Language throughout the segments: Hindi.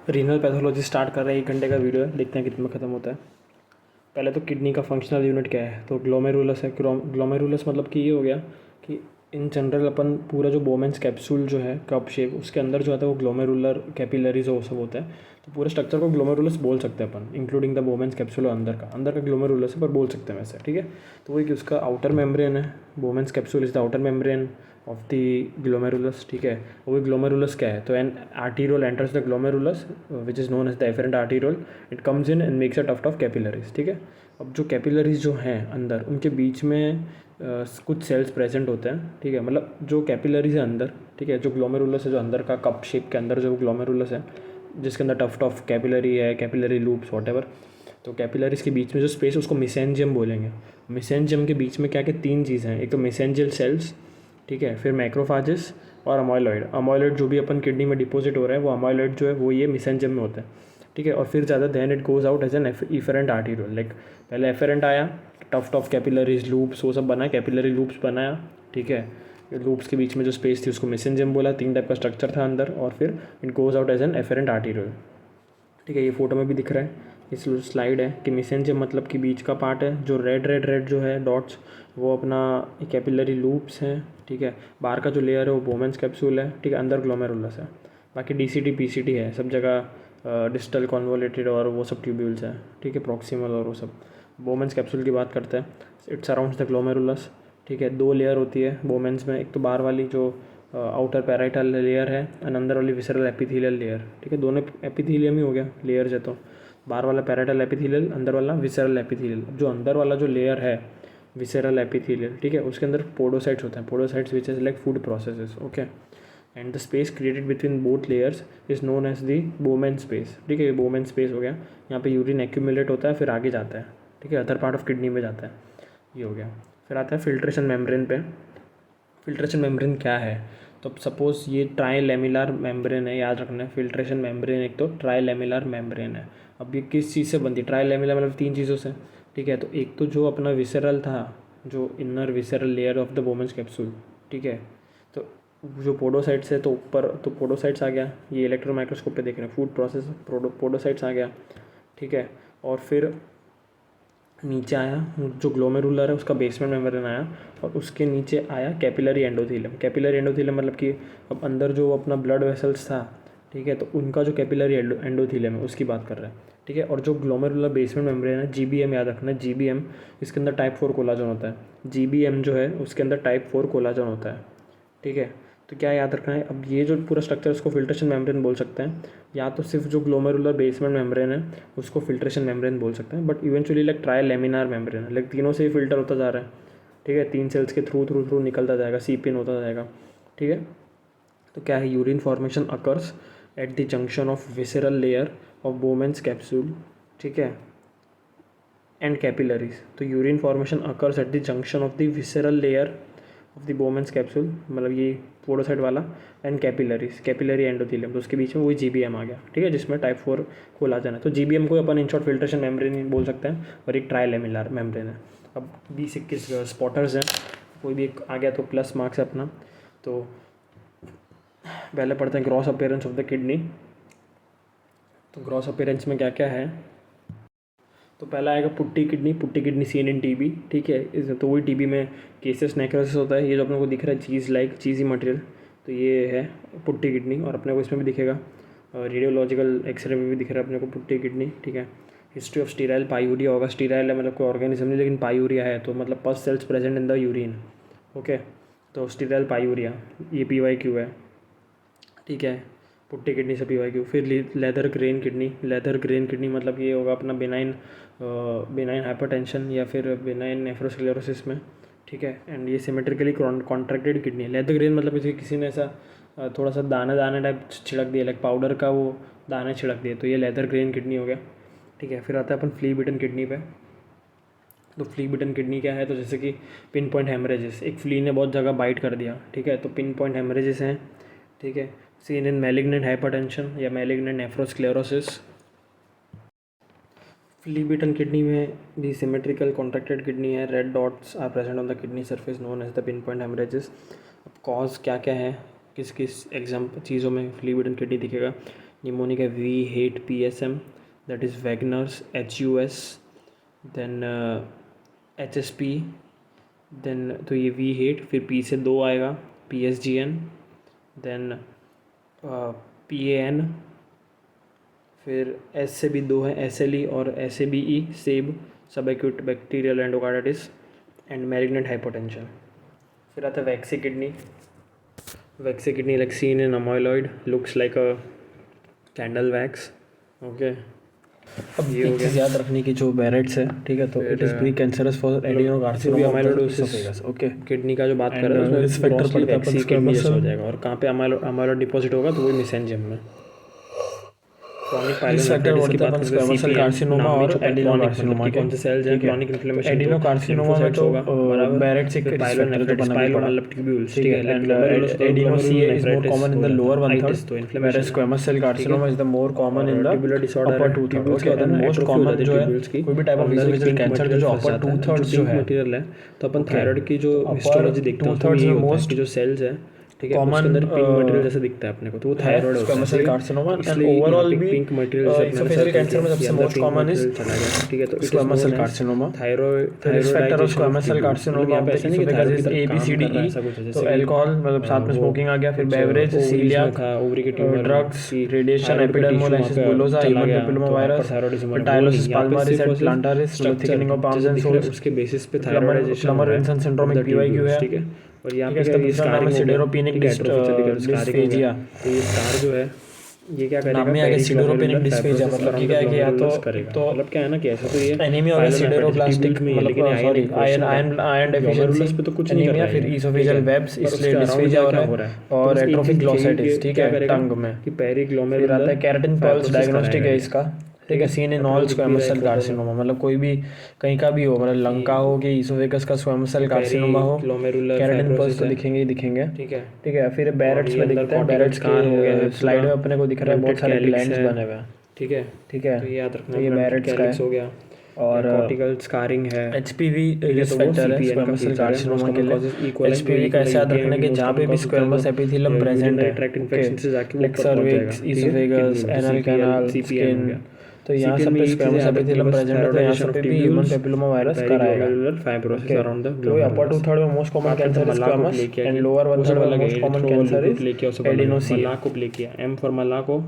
रीनल पैथोलॉजी स्टार्ट कर रहे हैं, 1 घंटे का वीडियो है, देखते हैं कितने में ख़त्म होता है। पहले तो किडनी का फंक्शनल यूनिट क्या है, तो ग्लोमेरुलस है। ग्लोमेरुलस मतलब कि ये हो गया कि इन जनरल अपन पूरा जो बोमेंस कैप्सूल जो है कप शेप, उसके अंदर जो आता है वो ग्लोमेरुलर कैपिलरीज वो सब होता है। तो पूरे स्ट्रक्चर को ग्लोमेरुलस बोल सकते हैं अपन, इंक्लूडिंग द बोमेंस कैप्सूल। अंदर का ग्लोमेरुलस है, पर बोल सकते हैं वैसे, ठीक है। तो वही कि उसका आउटर मेम्ब्रेन है, Bowman's capsule is the outer membrane of the glomerulus, ठीक है। वो ग्लोमेरुलस क्या है, तो an arteriole enters the glomerulus which is known as the afferent arteriole. It comes in and makes a tuft of capillaries, ठीक है। अब जो कैपिलरीज जो हैं अंदर, उनके बीच में कुछ सेल्स प्रेजेंट होते हैं, ठीक है। मतलब जो कैपिलरीज है अंदर, ठीक है, जो ग्लोमेरुलस है, जो अंदर का कप शेप के अंदर जो ग्लोमेरुलस है, जिसके अंदर टफ्ट ऑफ कैपिलरी है, कैपिलरी लूप्स वॉटेवर। तो कैपिलरीज के बीच में जो स्पेस, उसको मिसेंजियम बोलेंगे। मिसेंजियम के बीच में क्या क्या 3 चीज़ें हैं, एक तो मिसेंजियल सेल्स, ठीक है, फिर मैक्रोफाजेस और अमोइलॉइड। अमोइलॉइड जो भी अपन किडनी में डिपॉजिट हो रहा है, वो अमोइलॉइड जो है वो ये मिसेंजियम में होता है, ठीक है। और फिर ज़्यादा then it goes out as an efferent arteriole. Like पहले एफरेंट आया, टफ्ट ऑफ कैपिलरीज, लूप्स वो सब बनाया, कैपिलरी लूप्स बनाया, ठीक है। लूप्स के बीच में जो स्पेस थी उसको मिसेंजियम बोला। 3 टाइप का स्ट्रक्चर था अंदर, और फिर it goes out as an efferent arteriole, ठीक है। ये फोटो में भी दिख रहा है, इस स्लाइड है कि मिसेंजियम मतलब कि बीच का पार्ट है, जो रेड जो है डॉट्स, वो अपना कैपिलरी लूप्स हैं, ठीक है। बाहर का जो लेयर है वो बोमेंस कैप्सूल है, ठीक है। अंदर ग्लोमेरुलस है। बाकी डीसीटी पीसीटी है सब जगह, डिस्टल कॉन्वोलेटेड और वो सब ट्यूब्यूल्स हैं, ठीक है, प्रॉक्सिमल और वो सब। बोमेंस कैप्सूल की बात करते हैं, इट्स अराउंड द ग्लोमेरुलस, ठीक है। 2 लेयर होती है बोमेंस में, एक तो बाहर वाली जो आउटर पैराइटल लेयर है, एंड अंदर वाली विसरल एपिथेलियल लेयर, ठीक है। दोनों एपिथेलियम ही हो गया, लेयर्स है तो। बाहर वाला पैराइटल एपिथेलियल, अंदर वाला विसरल एपिथेलियल। जो अंदर वाला जो लेयर है विसरल एपिथेलियल, ठीक है, उसके अंदर पोडोसाइट्स होते हैं, podocytes which is like foot processes, okay. And the space created between both layers is known as the Bowman space, ठीक है। ये बोमेन स्पेस हो गया। यहाँ पे यूरिन एक्यूमुलेट होता है, फिर आगे जाता है, ठीक है, अदर पार्ट ऑफ किडनी में जाता है, ये हो गया। फिर आता है फिल्ट्रेशन मेम्ब्रेन पे। फिल्ट्रेशन मेम्ब्रेन क्या है, तो सपोज ये ट्राइलेमिनार मेम्ब्रेन है, याद रखना है। फिल्ट्रेशन मेम्ब्रेन एक तो ट्राइलेमिनार मेम्ब्रेन है। अब ये किस चीज़ से बनती है, ट्राइलेमिनार मतलब 3 चीज़ों से, ठीक है। तो एक तो जो अपना विसरल था, जो inner visceral layer of the बोमेंस capsule, ठीक है। तो जो पोडोसाइट्स है, तो ऊपर तो पोडोसाइट्स आ गया, ये इलेक्ट्रॉन माइक्रोस्कोप पे देख रहे हैं, फूड प्रोसेस पोडोसाइट्स आ गया, ठीक है। और फिर नीचे आया जो ग्लोमेरुलर है, उसका बेसमेंट मेम्ब्रेन आया, और उसके नीचे आया कैपिलरी एंडोथेलियम। कैपिलरी एंडोथेलियम मतलब कि अब अंदर जो अपना ब्लड वेसल्स था, ठीक है, तो उनका जो कैपिलरी एंडोथेलियम है उसकी बात कर रहे हैं, ठीक है। और जो ग्लोमेरुलर बेसमेंट मेम्ब्रेन है, जीबीएम याद रखना है, जीबीएम, इसके अंदर टाइप 4 कोलाजन होता है। जीबीएम जो है उसके अंदर टाइप 4 कोलाजन होता है, ठीक है। तो क्या याद रखना है, अब ये जो पूरा स्ट्रक्चर उसको फिल्ट्रेशन मेम्ब्रेन बोल सकते हैं, या तो सिर्फ जो ग्लोमेरुलर बेसमेंट मेम्ब्रेन है उसको फिल्ट्रेशन मेम्ब्रेन बोल सकते हैं। But eventually like try laminar membrane है, लाइक तीनों से ही फिल्टर होता जा रहा है, ठीक है। 3 सेल्स के थ्रू थ्रू थ्रू निकलता जाएगा, सीपिन होता जाएगा, ठीक है। तो क्या है, urine formation occurs at the junction of visceral layer of बोमेंस capsule, ठीक है, एंड कैपिलरीज। तो urine formation occurs at the junction of the visceral layer of the बोमेंस capsule, मतलब ये पोडोसाइट वाला, एंड कैपिलरीज, कैपिलरी एंडोथेलियम, तो उसके बीच में वही जीबीएम आ गया, ठीक है, जिसमें टाइप 4 कोलाजन है। तो जीबीएम को अपन इन शॉर्ट फिल्ट्रेशन मेम्ब्रेन बोल सकते हैं, और एक ट्राइलेमिनार मेम्ब्रेन है। अब 20-21 स्पॉटर्स हैं, कोई भी एक आ गया तो प्लस मार्क्स है अपना। तो पहले पढ़ते हैं gross appearance of the kidney. तो ग्रॉस अपीयरेंस में क्या क्या है, तो पहला आएगा putty kidney seen in TB, ठीक है। तो वही टीबी में केसेस नेक्रोसिस होता है, ये जो अपने को दिख रहा है चीज़ लाइक चीज़ी मटेरियल, तो ये है पुट्टी किडनी। और अपने को इसमें भी दिखेगा, रेडियोलॉजिकल एक्सरे में भी दिख रहा है अपने को पुट्टी किडनी, ठीक है। हिस्ट्री ऑफ स्टीराइल पायूरिया होगा, स्टीराइल है मतलब कोई ऑर्गेनिज्म नहीं, लेकिन पायूरिया है तो मतलब पस cells present in the urine, okay. तो स्टीराइल पायूरिया, ये PYQ है, ठीक है। पुट्टी किडनी से PYQ। फिर लेदर ग्रेन किडनी मतलब ये होगा अपना बिनाइन हाइपरटेंशन या फिर बिनाइन नेफ्रोस्क्लेरोसिस में, ठीक है। एंड ये सिमेट्रिकली कॉन्ट्रैक्टेड किडनी है। लेदर ग्रेन मतलब किसी ने ऐसा थोड़ा सा दाना दाना टाइप छिड़क दिया, लाइक पाउडर का वो दाने छिड़क दिए, तो ये लेदर ग्रेन किडनी हो गया, ठीक है। फिर आता है अपन फ्ली बिटन किडनी पे। तो फ्ली बिटन किडनी क्या है, तो जैसे कि पिन पॉइंट हेमरेजेस, एक फ्ली ने बहुत जगह बाइट कर दिया, ठीक है, तो पिन पॉइंट हेमरेजेस हैं, ठीक है। सीन इन मैलिग्नेंट हाइपरटेंशन या मैलिग्नेंट नेफ्रोस्क्लेरोसिस। फ्ली बिटन किडनी में भी सिमेट्रिकल कॉन्ट्रैक्टेड किडनी है, red dots are present on the kidney surface known as the pinpoint haemorrhages. अब कॉज क्या क्या है, किस किस चीज़ों में फ्ली बिटन किडनी दिखेगा, निमोनिक है V8PSM, that is Wegener's HUS, then HSP, then तो ये V8, फिर P से 2 आएगा PSGN, देन PAN, फिर S से भी 2 है SLE और SABE, सेब subacute bacterial endocarditis and malignant hypotension. फिर आता है waxy kidney like seen in amyloid, looks like a candle wax. Okay, अब ये हो गया याद रखने की जो बैरेट्स है, ठीक है, तो it is pre cancerous for adenocarcinoma amyloidosis. Okay, kidney का जो बात कर रहे हैं उसमें ग्रॉसली वैक्सी किडनी जैसा हो जाएगा, और कहाँ पे अमाइलॉइड डिपॉजिट होगा तो वही मेसेंजियम में। क्रॉनिक पायलोनेफ्राइटिस की बात करते हैं CPN कार्सिनोमा और एडिनोकार्सिनोमा के कौन से सेल्स हैं, क्रॉनिक इन्फ्लेमेशन एडिनोकार्सिनोमा में तो बैरेट्स एक पायलोनेफ्राइटिस पायलोनल ट्यूब्यूल्स, ठीक है, and adenosine is more common in the lower one third, तो whereas inflammation squamous cell carcinoma is the more common in the tubular disorder upper two third। Okay, and most common जो है कोई भी टाइप ऑफ esophageal कैंसर जो upper two thirds जो है, मटेरियल है, तो अपन थायराइड की जो हिस्टोलॉजी देखते हैं उसमें ये होता है कि जो सेल्स है, ठीक है, उसके अंदर पिंक मटेरियल जैसा दिखता है अपने को, तो वो थायराइड होता है। squamous cell carcinoma and इसलिए overall भी पिंक मटेरियल esophageal कैंसर में सबसे most common is चला गया, ठीक है, तो squamous cell carcinoma। Thyroid risk factor of squamous cell carcinoma of the esophagus is A, B, C, D, E। तो अल्कोहल मतलब साथ में स्मोकिंग आ गया, फिर बेवरेज, सीलियाक, ओवरी के tumour, drugs, radiation, epidermolysis bullosa, human papilloma virus, tylosis palmaris and plantaris, thickening of palms and soles, उसके बेसिस पे थायराइडाइजेशन, प्लमर विल्सन सिंड्रोम एक PYQ है, ठीक है। और यहाँ पे इसका दूसरा नाम है सिडेरोपेनिक डिस्फेजिया। तो ये स्कार जो है ये क्या करेगा, नाम में आ गया सिडेरोपेनिक डिस्फेजिया, मतलब कि क्या है कि या तो मतलब क्या है ना कि ऐसा तो ये एनीमिया और सिडेरोप्लास्टिक मतलब सॉरी आयरन डेफिशिएंसी पे तो कुछ नहीं एनीमिया, फिर इसोफेजियल वेब्स, इसलिए डिस्फेजिया हो रहा है, और एट्रोफिक ग्लोसाइटिस, ठीक है, टंग में कि पेरिग्लोमेरुलर, फिर आता है केराटिन पल्स डायग्नोस्टिक है इसका, ठीक है, seen in all squamous cell carcinoma, मतलब कोई भी कहीं का भी हो, मतलब लंग का हो कि इसोफेगस का स्क्वेमस सेल कार्सिनोमा हो, केराटिन पल्स तो दिखेंगे ही दिखेंगे, ठीक है, ठीक है। फिर बैरेट्स में दिखते हैं, बैरेट्स के स्लाइड में अपने को दिख रहा है बहुत सारे ग्लैंड्स बने हुए हैं, ठीक है, ठीक है, तो याद रखना ये बैरेट्स का हो गया, और कॉर्टिकल स्कारिंग है, HPV रिस्क फैक्टर है स्क्वेमस सेल कार्सिनोमा के लिए। HPV का ऐसे याद रखना कि जहाँ पे भी स्क्वेमस एपिथेलियम प्रेजेंट है, like cervix, oesophagus, anal canal, skin, तो यहाँ सब पे स्क्वेमस एपिथेलियम प्रेजेंट है, तो यहाँ सब पे भी ह्यूमन पेपिलोमा वायरस कराएगा। फाइब्रोसिस अराउंड द तो अपर टू थर्ड में most common cancer is squamous and lower one third में most common cancer is adenosine. Malakoplakia, M for malako,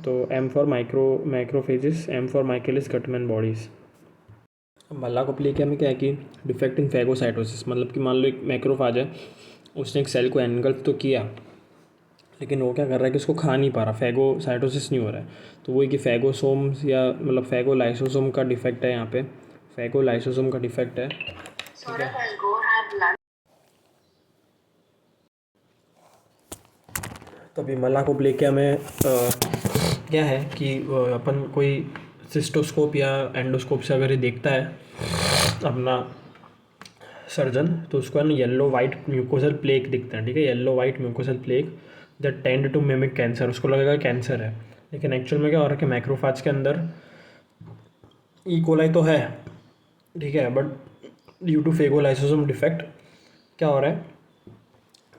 तो M for macrophages, M for Michaelis Gutmann bodies. Malakoplakia में क्या है कि डिफेक्ट इन फैगोसाइटोसिस, मतलब कि मान लो एक मैक्रोफाज है, उसने एक सेल को एनगल्फ तो किया, लेकिन वो क्या कर रहा है कि उसको खा नहीं पा रहा, फैगोसाइटोसिस नहीं हो रहा है, तो वही कि फैगोसोम्स या मतलब फैगोलाइसोसोम का डिफेक्ट है, यहाँ पे फैगोलाइसोसोम का डिफेक्ट है, ठीक है। तो अभी मलाको लेके हमें क्या है कि अपन कोई सिस्टोस्कोप या एंडोस्कोप से अगर ये देखता है अपना सर्जन, तो उसको है ना येलो वाइट म्यूकोसल प्लेक दिखता है, ठीक है, yellow white mucosal plaque that tend to mimic cancer, उसको लगेगा कैंसर है, लेकिन एक्चुअल में क्या हो रहा है कि मैक्रोफाज के अंदर ई कोलाई तो है, ठीक है, बट ड्यू टू फेगोलाइसोसोम डिफेक्ट क्या हो रहा है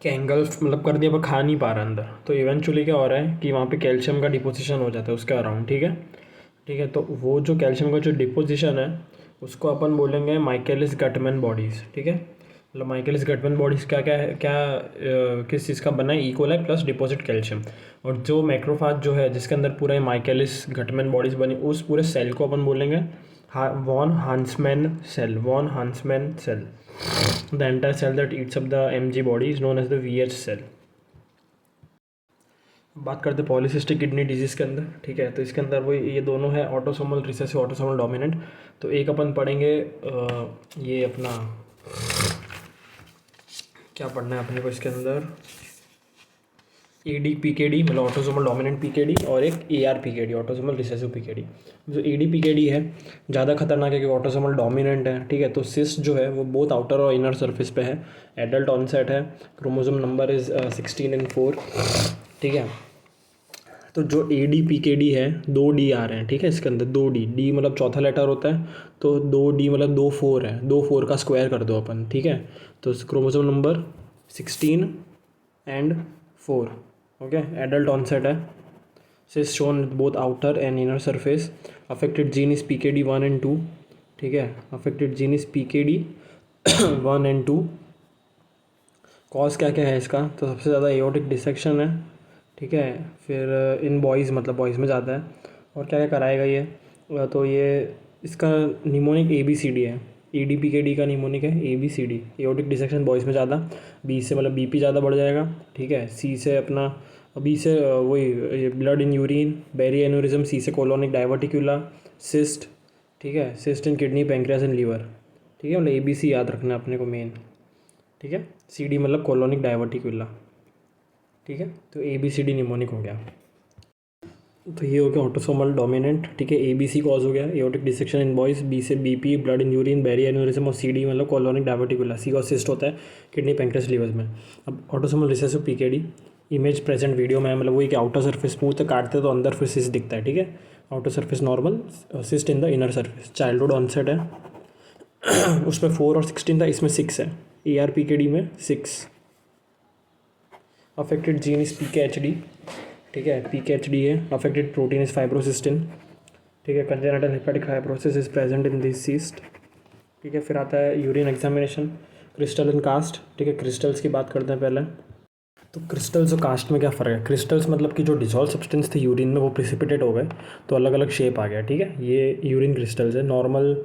कि एंगल्फ मतलब कर दिया पर खा नहीं पा रहा अंदर, तो इवेंचुअली क्या हो रहा है कि वहाँ पे कैल्शियम का डिपोजिशन हो जाता है उसके अराउंड, ठीक है, ठीक है। तो वो जो कैल्शियम का जो डिपोजिशन है उसको अपन बोलेंगे माइकेलिस गटमैन बॉडीज़, ठीक है, मतलब माइकेलिस गटमैन बॉडीज़ क्या क्या है, किस चीज़ का बना है, E coli plus deposit calcium, और जो मैक्रोफाज जो है जिसके अंदर पूरा माइकेलिस गटमैन बॉडीज़ बनी, उस पूरे सेल को अपन बोलेंगे von Hansemann cell, von Hansemann cell. The entire cell that eats up the MG body is known as the VH cell. बात करते हैं पॉलीसिस्टिक किडनी डिजीज़ के अंदर, ठीक है, तो इसके अंदर वो ये दोनों है ऑटोसोमल रिसेसिव, ऑटोसोमल डोमिनेंट। तो एक अपन पढ़ेंगे ये अपना क्या पढ़ना है अपने को इसके अंदर, AD-PKD मतलब ऑटोसोमल डोमिनेंट PKD, और एक AR-PKD ऑटोसोमल रिसेसिव PKD। जो AD-PKD है ज़्यादा खतरनाक है कि ऑटोसोमल डोमिनेंट है, ठीक है, तो सिस्ट जो है वो बहुत आउटर और इनर सरफेस पे है, एडल्ट ऑनसेट है, क्रोमोसोम नंबर इज़ 16 and 4, ठीक है। तो जो AD-PKD है 2D आ रहे हैं, ठीक है, इसके अंदर 2D, D मतलब चौथा लेटर होता है, तो 2D मतलब 2 4 है, 2 4 का स्क्वायर कर दो अपन, ठीक है, तो chromosome number 16 and 4, okay, adult onset है, cyst shown with both outer and inner surface. Affected gene is PKD 1 and 2. ठीक है, affected gene is PKD 1 and 2. Cause क्या क्या है इसका, तो सबसे ज़्यादा एओर्टिक डिसेक्शन है, ठीक है। फिर इन बॉयज़ मतलब बॉयज़ में ज़्यादा है। और क्या क्या कराएगा ये, तो ये इसका निमोनिक ABCD है, EDPKD का निमोनिक है ABCD। एओर्टिक डिसेक्शन बॉयज़ में ज़्यादा, B से मतलब BP ज़्यादा बढ़ जाएगा, ठीक है। C से अपना B से वही blood in urine, berry aneurysm. C से कोलोनिक डाइवर्टिकुला, सिस्ट, ठीक है, cyst in kidney, pancreas and liver, ठीक है। मतलब ABC याद रखना है अपने को मेन, ठीक है। CD मतलब कोलोनिक डाइवर्टिकुला, ठीक है। तो ABCD निमोनिक हो गया। तो ये हो गया ऑटोसोमल डोमिनेंट, ठीक है। ABC कॉज हो गया aortic dissection in boys, B से BP, blood in urine, berry aneurysm, और CD मतलब कोलोनिक डाइवर्टिकुला। C का सिस्ट होता है किडनी, पैंक्रियास, लीवर में। अब autosomal recessive PKD, image present video में मतलब वही कि आउटर सरफेस स्मूथ है, काटते तो अंदर फिर सिस्ट दिखता है, ठीक है। Outer surface normal, cyst in the inner surface. Childhood onset है, उसमें 4 और 16 था, इसमें 6 है। ARPKD में 6। अफेक्टेड जीन इज PKHD, ठीक है, PKHD है। अफेक्टेड प्रोटीन इज फाइब्रोसिस्टिन, ठीक है। Congenital hepatic fibrosis is present in this cyst, ठीक है। फिर आता है urine examination, crystal and cast, ठीक है। क्रिस्टल्स की बात करते हैं पहले। तो क्रिस्टल्स और कास्ट में क्या फ़र्क है। क्रिस्टल्स मतलब कि जो डिसॉल्व सब्सटेंस थे यूरिन में वो प्रिसिपिटेट हो गए, तो अलग अलग शेप आ गया, ठीक है। ये यूरिन क्रिस्टल्स है। नॉर्मल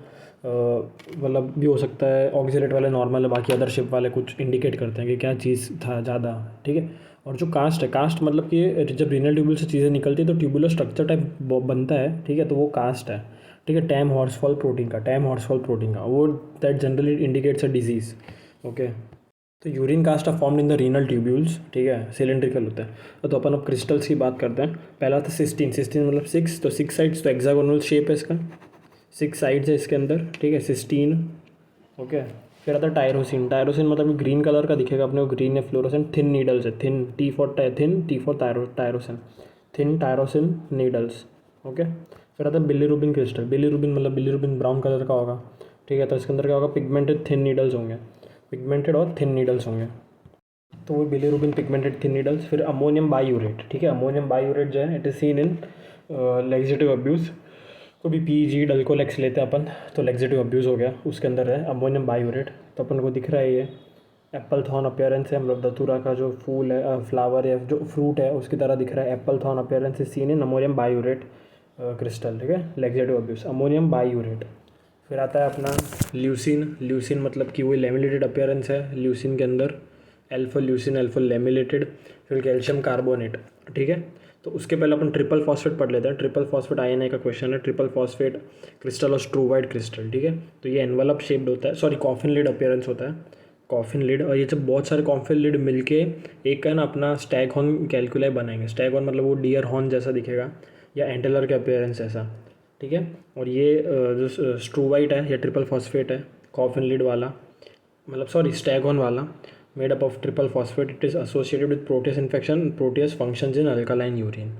मतलब भी हो सकता है, ऑक्सीलेट वाले नॉर्मल है, बाकी अदर शेप वाले कुछ इंडिकेट करते हैं कि क्या चीज़ था ज़्यादा, ठीक है। और जो कास्ट है, कास्ट मतलब कि जब रीनल ट्यूब्यूल से चीज़ें निकलती है तो ट्यूबुलर स्ट्रक्चर टाइप बनता है, ठीक है। तो वो कास्ट है, ठीक है। टैम हॉर्सफॉल प्रोटीन का वो that generally indicates a disease, okay. तो urine cast are formed in the renal tubules, ठीक है, सिलेंड्रिकल होता है। तो अपन अब क्रिस्टल्स की बात करते हैं। पहला था सिस्टीन मतलब 6, तो 6 साइड्स, तो हेक्सागोनल शेप है इसका, 6 साइड्स है इसके अंदर, ठीक है, सिस्टीन, ओके। फिर आता है टायरोसिन मतलब ग्रीन कलर का दिखेगा अपने को, ग्रीन है, फ्लोरोसेंट, थिन नीडल्स है, thin, T for tyrosine, thin tyrosine needles, okay. फिर आता है bilirubin crystal, bilirubin brown colour का होगा, ठीक है। तो इसके अंदर क्या होगा, पिगमेंटेड थिन नीडल्स होंगे, पिगमेंटेड और थिन नीडल्स होंगे, तो वो बिलीरुबिन पिगमेंटेड थिन नीडल्स। फिर अमोनियम बायूरेट, ठीक है। अमोनियम बायूरेट जो है it is seen in laxative abuse. तो भी PG डल्कोलेक्स लेते हैं अपन, तो लेक्सेटिव अब्यूज़ हो गया, उसके अंदर है अमोनियम बायूरेट। तो अपन को दिख रहा है ये एप्पल थॉर्न अपीयरेंस है, मतलब दतूरा का जो फूल है, फ्लावर या जो फ्रूट है उसकी तरह दिख रहा है। Apple thorn appearance is seen in ammonium biurate crystal, ठीक है, लेक्सेटिव अब्यूज़, अमोनियम बायूरेट। फिर आता है अपना ल्यूसिन मतलब कि वही लेमिनेटेड अपीयरेंस है ल्यूसिन के अंदर, अल्फा ल्यूसिन, अल्फा लेमिनेटेड। फिर कैल्शियम कार्बोनेट, ठीक है। तो उसके पहले अपन ट्रिपल फॉस्फेट पढ़ लेते हैं। ट्रिपल फॉस्फेट INA का क्वेश्चन है, ट्रिपल फॉस्फेट क्रिस्टल और स्ट्रूवाइड क्रिस्टल, ठीक है। तो ये एनवलप शेप्ड होता है, सॉरी कॉफिन लिड अपीयरेंस होता है, कॉफिन लिड। और ये जब बहुत सारे कॉफिन लिड मिलके एक का ना अपना स्टैग हॉर्न कैलकुलाई बनाएंगे। स्टैग हॉर्न मतलब वो डियर हॉर्न जैसा दिखेगा या एंटेलर के अपीयरेंस जैसा, ठीक है। और ये जो स्ट्रूवाइट है या ट्रिपल फॉस्फेट है, कॉफिन लिड वाला मतलब सॉरी स्टैग हॉर्न वाला, made up of triple phosphate, it is associated with Proteus infection, Proteus functions in alkaline urine,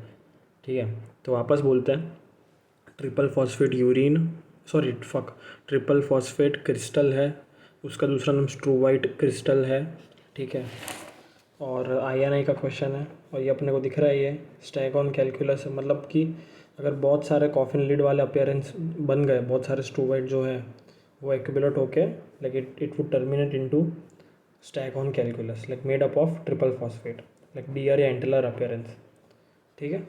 ठीक है। तो वापस बोलते हैं, triple phosphate urine, sorry triple phosphate crystal है, उसका दूसरा नाम स्ट्रूवाइट क्रिस्टल है, ठीक है। और INA का क्वेश्चन है, और ये अपने को दिख रहा है ये स्टैगॉन कैलकुलस है, मतलब कि अगर बहुत सारे कॉफिन लिड वाले अपीयरेंस बन गए, बहुत सारे स्ट्रूवाइट जो है वो एक्यूमुलेट होके like it would terminate into staghorn calculus like made up of triple phosphate like deer या एंटेलर अपीयरेंस, ठीक है।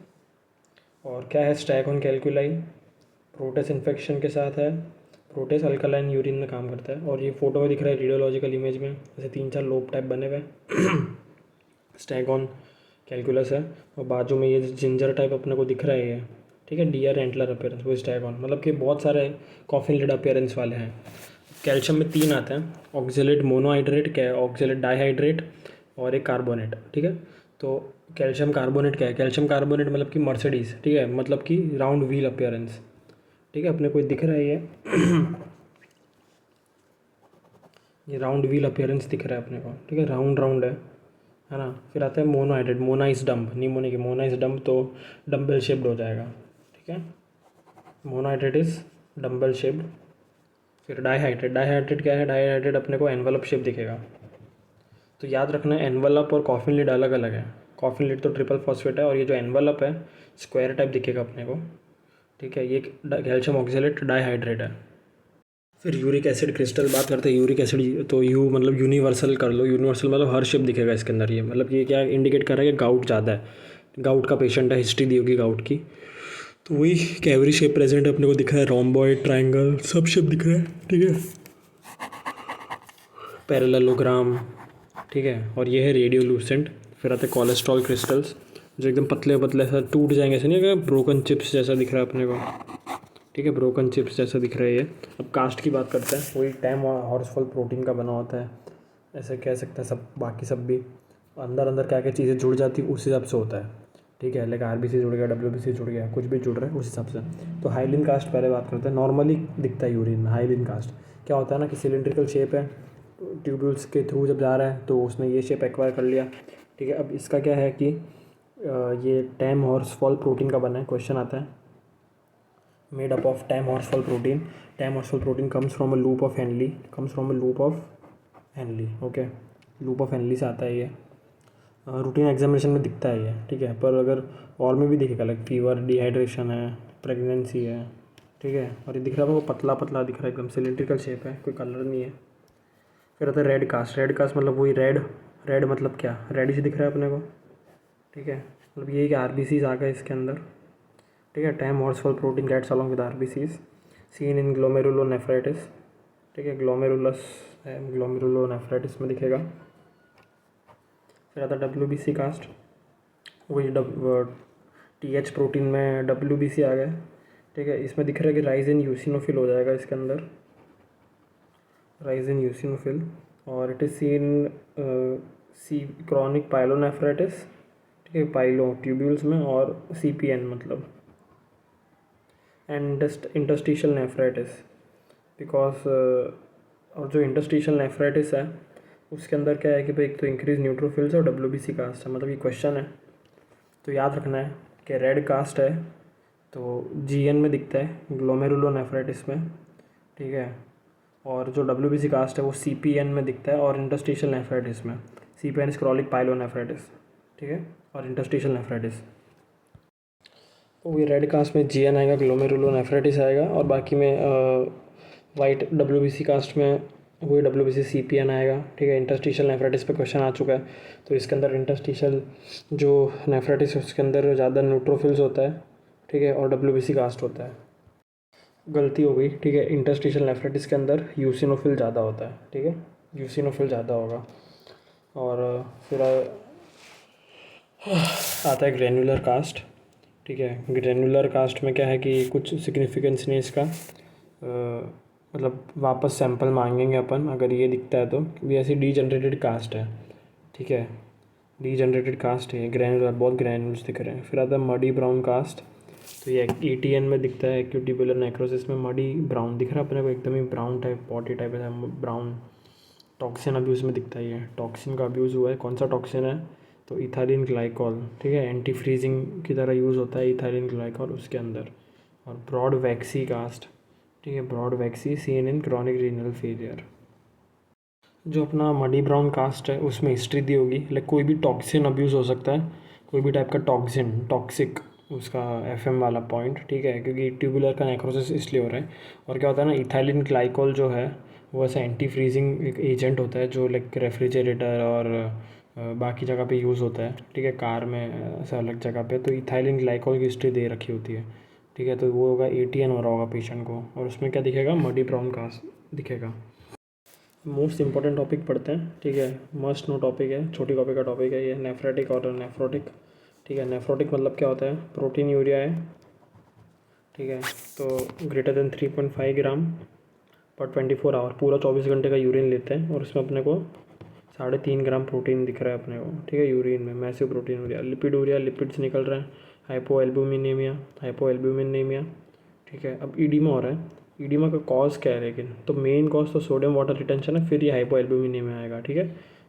और क्या है स्टैगॉन कैलकुलाई, प्रोटेस इन्फेक्शन के साथ है, प्रोटेस अल्कलाइन यूरिन में काम करता है। और ये फोटो में दिख रहा है रेडियोलॉजिकल इमेज में, जैसे 3-4 लोब टाइप बने हुए स्टैगॉन कैलकुलस है। और बाजू में ये जिंजर टाइप अपने को दिख रहा है ये, ठीक है, डियर एंटलर अपीयरेंस, वो स्टैगॉन मतलब कि बहुत सारे कॉफिन लिड अपीयरेंस वाले हैं। कैल्शियम में 3 आते हैं, ऑक्जेलेट मोनोहाइड्रेट, क्या है ऑक्जेलेट डाईहाइड्रेट, और एक कार्बोनेट, ठीक है। तो कैल्शियम कार्बोनेट क्या है, कैल्शियम कार्बोनेट मतलब कि मर्सिडीज, ठीक है, मतलब कि राउंड व्हील अपीयरेंस, ठीक है। अपने को दिख रहा है ये राउंड व्हील अपीयरेंस दिख रहा है अपने को, ठीक है, राउंड है ना। फिर आता है monohydrate, mono is dumb, mnemonic mono is dumb, तो डम्बल शेप्ड हो जाएगा, ठीक है। Monohydrate is dumbbell shaped. फिर डाईहाइड्रेट क्या है, डाईहाइड्रेट अपने को एनवलप शेप दिखेगा। तो याद रखना एनवलप और कॉफिन लिड अलग अलग है, कॉफिन लीड तो ट्रिपल फॉस्फेट है, और ये जो एनवलप है स्क्वायर टाइप दिखेगा अपने को, ठीक है। ये कैल्शियम ऑक्जेलेट डाइहाइड्रेट है। फिर यूरिक एसिड क्रिस्टल बात करते हैं। यूरिक एसिड तो यू मतलब यूनिवर्सल कर लो, यूनिवर्सल मतलब हर शेप दिखेगा इसके अंदर। ये मतलब ये क्या इंडिकेट कर रहा है कि गाउट ज़्यादा है, गाउट का पेशेंट है, हिस्ट्री दी होगी गाउट की। तो वही कैवरी शेप प्रेजेंट अपने को दिख रहा है, रोम्बॉइड, ट्रायंगल, सब शेप दिख रहा है, ठीक है। पैरेललोग्राम, ठीक है। और ये है रेडियोलूसेंट। फिर आते हैं कोलेस्ट्रॉल क्रिस्टल्स जो एकदम पतले पतले सा टूट जाएंगे, ऐसे नहीं है, ब्रोकन चिप्स जैसा दिख रहा है अपने को, ठीक है। ब्रोकन चिप्स जैसा दिख रहा है ये। अब कास्ट की बात करते हैं। वही टाइम हॉर्सफॉल प्रोटीन का बना होता है, ऐसे कह सकते हैं। सब बाकी सब भी अंदर अंदर क्या क्या चीज़ें जुड़ जाती है उस हिसाब से होता है, ठीक है। लाइक आरबीसी जुड़ गया, डब्ल्यूबीसी जुड़ गया, कुछ भी जुड़ रहा है उस हिसाब से। तो हाइलिन कास्ट पहले बात करते हैं। नॉर्मली दिखता है यूरिन में हाइलिन कास्ट। क्या होता है ना कि सिलिंड्रिकल शेप है, ट्यूब्यूल्स के थ्रू जब जा रहा है तो उसने ये शेप एक्वायर कर लिया, ठीक है। अब इसका क्या है कि ये टैम हॉर्सफॉल प्रोटीन का बना है। क्वेश्चन आता है made up of time हॉर्सफॉल protein. Time हॉर्सफॉल protein comes from a loop of Henley, okay. Loop of Henley से आता है ये। रूटीन एग्जामिनेशन में दिखता है ये, ठीक है। पर अगर और में भी दिखेगा, लाइक फीवर, डिहाइड्रेशन है, प्रेगनेंसी है, ठीक है। और ये दिख रहा है वो पतला पतला दिख रहा है, एकदम सिलिंड्रिकल शेप है, कोई कलर नहीं है। फिर आता है रेड कास्ट। रेड कास्ट मतलब वही रेड, रेड मतलब क्या, रेडिश दिख रहा है अपने को, ठीक है। मतलब ये कि आरबीसीज आ गए इसके अंदर, ठीक है। Tamm Horsfall protein gets along with RBCs seen in glomerulonephritis, ठीक है। ग्लोमेरुलस है, ग्लोमेरुलोनेफ्राइटिस में दिखेगा। फिर आता है डब्ल्यूबीसी कास्ट। वही टीएच प्रोटीन में डब्ल्यूबीसी आ गया, ठीक है। इसमें दिख रहा है कि राइज इन यूसिनोफिल हो जाएगा इसके अंदर, राइज इन यूसिनोफिल। और इट इज़ सीन सी क्रॉनिक पाइलोनेफ्राइटिस, ठीक है, पाइलो ट्यूब्यूल्स में, और सीपीएन मतलब एंड इंटरस्टिशियल नेफ्राइटिस बिकॉज। और जो इंटरस्टिशियल नेफ्राइटिस है उसके अंदर क्या है कि भाई एक तो इंक्रीज न्यूट्रोफिल्स और डब्ल्यूबीसी कास्ट है। मतलब ये क्वेश्चन है तो याद रखना है कि रेड कास्ट है तो जीएन में दिखता है, ग्लोमेरुलोनेफ्राइटिस में, ठीक है। और जो डब्ल्यूबीसी कास्ट है वो सीपीएन में दिखता है और इंटरस्टिशियल नेफ्राइटिस में। सीपीएन इज क्रॉनिक पाइलोनेफ्राइटिस, ठीक है, और इंटरस्टिशियल नेफ्राइटिस। तो ये रेड कास्ट में जीएन आएगा, ग्लोमेरुलोनेफ्राइटिस आएगा, और बाकी में वाइट डब्ल्यूबीसी कास्ट में वही डब्ल्यूबीसी सीपीएन आएगा, ठीक है। इंटरस्टिशियल नेफ्राइटिस पे क्वेश्चन आ चुका है तो इसके अंदर इंटरस्टिशियल जो नेफ्राइटिस है उसके अंदर ज़्यादा न्यूट्रोफिल्स होता है, ठीक है, और डब्ल्यूबीसी कास्ट होता है। गलती हो गई, ठीक है। इंटरस्टिशियल नेफ्राइटिस के अंदर यूसिनोफिल ज़्यादा होता है, ठीक है, यूसिनोफिल ज़्यादा होगा। और फिर आता है ग्रैनुलर कास्ट, ठीक है। ग्रैनुलर कास्ट में क्या है कि कुछ सिग्निफिकेंस नहीं इसका, मतलब वापस सैंपल मांगेंगे अपन अगर ये दिखता है तो। भी ऐसी डीजनरेटेड कास्ट है, ठीक है, डीजनरेटेड कास्ट है। ग्रैनुलर, बहुत ग्रैनुल्स दिख रहे हैं। फिर आता है मडी ब्राउन कास्ट। तो ये ईटीएन में दिखता है, एक्यूट ट्यूबुलर नेक्रोसिस में मडी ब्राउन दिख रहा है अपने को, एकदम ही ब्राउन टाइप, पॉटी टाइप है, ब्राउन। टॉक्सिन अब्यूज़ में दिखता है, ये टॉक्सिन का अब्यूज़ हुआ है। कौन सा टॉक्सिन है तो इथाइलिन ग्लाइकॉल, ठीक है, एंटी फ्रीजिंग की तरह यूज़ होता है इथाइलिन ग्लाइकॉल उसके अंदर। और ब्रॉड वैक्सी कास्ट, ठीक है, broad waxy seen in chronic renal failure. जो अपना मडी ब्राउन कास्ट है उसमें हिस्ट्री दी होगी, लाइक कोई भी टॉक्सिन अब्यूज़ हो सकता है, कोई भी टाइप का टॉक्सिन, टॉक्सिक उसका एफएम वाला पॉइंट, ठीक है, क्योंकि ट्यूबुलर का नेक्रोसिस इसलिए हो रहा है। और क्या होता है ना, इथाइलिन ग्लाइकॉल जो है वो ऐसा एंटी फ्रीजिंग एक एजेंट होता है जो लाइक रेफ्रिजरेटर और बाकी जगह पे यूज़ होता है, ठीक है, कार में ऐसा अलग जगह पे। तो इथाइलिन ग्लाइकॉल की हिस्ट्री दे रखी होती है, ठीक है। तो वो होगा एटीएन हो रहा होगा पेशेंट को, और उसमें क्या दिखेगा, मडी ब्राउन कास्ट दिखेगा। मोस्ट इंपॉर्टेंट टॉपिक पढ़ते हैं, ठीक है, मस्ट नो टॉपिक है, छोटी कॉपी का टॉपिक है ये, नेफ्रेटिक और नेफ्रोटिक, ठीक है। नेफ्रोटिक मतलब क्या होता है, प्रोटीन यूरिया है, ठीक है, तो ग्रेटर देन 3.5 ग्राम पर 24 आवर, पूरा 24 घंटे का यूरिन लेते हैं और उसमें अपने को 3.5 ग्राम प्रोटीन दिख रहा है अपने को, ठीक है, यूरिन में massive protein urea. Lipid lipids निकल रहे हैं, हाइपोएल्ब्यूमिनेमिया, ठीक है। अब ईडीमा हो रहा है, ईडीमा का कॉज क्या है लेकिन, तो मेन कॉज तो सोडियम वाटर रिटेंशन है, फिर ये हाइपोएल्ब्यूमिनेमिया आएगा, ठीक है।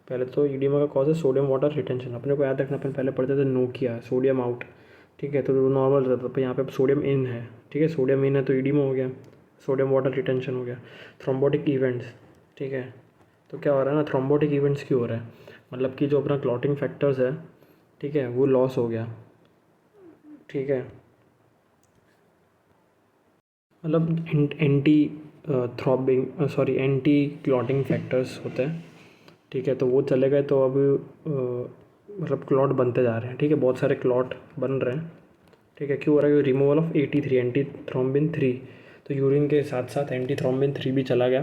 पहले तो ईडीमा का कॉज है सोडियम वाटर रिटेंशन, अपने को याद रखना, अपन पहले पढ़ते थे नोकिया, सोडियम आउट, ठीक है, तो नॉर्मल रहता था। यहाँ पे सोडियम इन है, ठीक है, सोडियम इन है तो ईडीमा हो गया, सोडियम वाटर रिटेंशन हो गया। थ्रोम्बोटिक इवेंट्स, ठीक है, तो क्या हो रहा है ना, थ्रोम्बोटिक इवेंट्स क्यों हो रहा है, मतलब कि जो अपना क्लॉटिंग फैक्टर्स है, ठीक है, वो लॉस हो गया। ठीक है, मतलब anti throbbing anti clotting factors होते हैं। ठीक है, तो वो चले गए, तो अब मतलब क्लॉट बनते जा रहे हैं। ठीक है, बहुत सारे क्लॉट बन रहे हैं। ठीक है, क्यों हो रहा है? Removal of AT3 anti thrombin 3, तो यूरिन के साथ साथ एंटी थ्रोम्बिन 3 भी चला गया।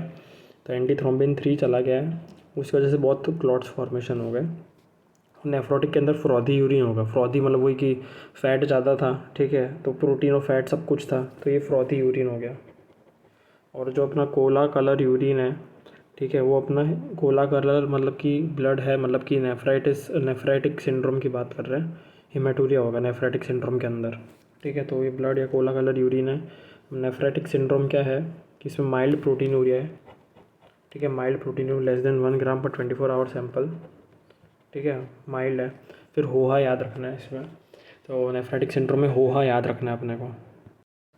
तो एंटी थ्रोम्बिन 3 चला गया है, उसकी वजह से बहुत क्लॉट्स फॉर्मेशन हो गए। नेफ्रोटिक के अंदर फ्रॉदी यूरिन होगा। फ्रॉदी मतलब वही कि फ़ैट ज़्यादा था। ठीक है, तो प्रोटीन और फैट सब कुछ था, तो ये फ्रॉदी यूरिन हो गया। और जो अपना कोला कलर यूरिन है, ठीक है, वो अपना कोला कलर मतलब कि ब्लड है, मतलब कि नेफ्राइटिक सिंड्रोम की बात कर रहे हैं। हिमेटूरिया होगा नेफ्राइटिक सिंड्रोम के अंदर। ठीक है, तो ये ब्लड या कोला कलर यूरिन है। नेफ्राइटिक सिंड्रोम क्या है कि इसमें माइल्ड प्रोटीनूरिया है। ठीक है, माइल्ड प्रोटीनूरिया लेस देन 1 ग्राम पर 24 आवर सैंपल। ठीक है, माइल्ड है। फिर होहा याद रखना है इसमें। तो नेफ्राइटिक सिंड्रोम में होहा याद रखना है अपने को।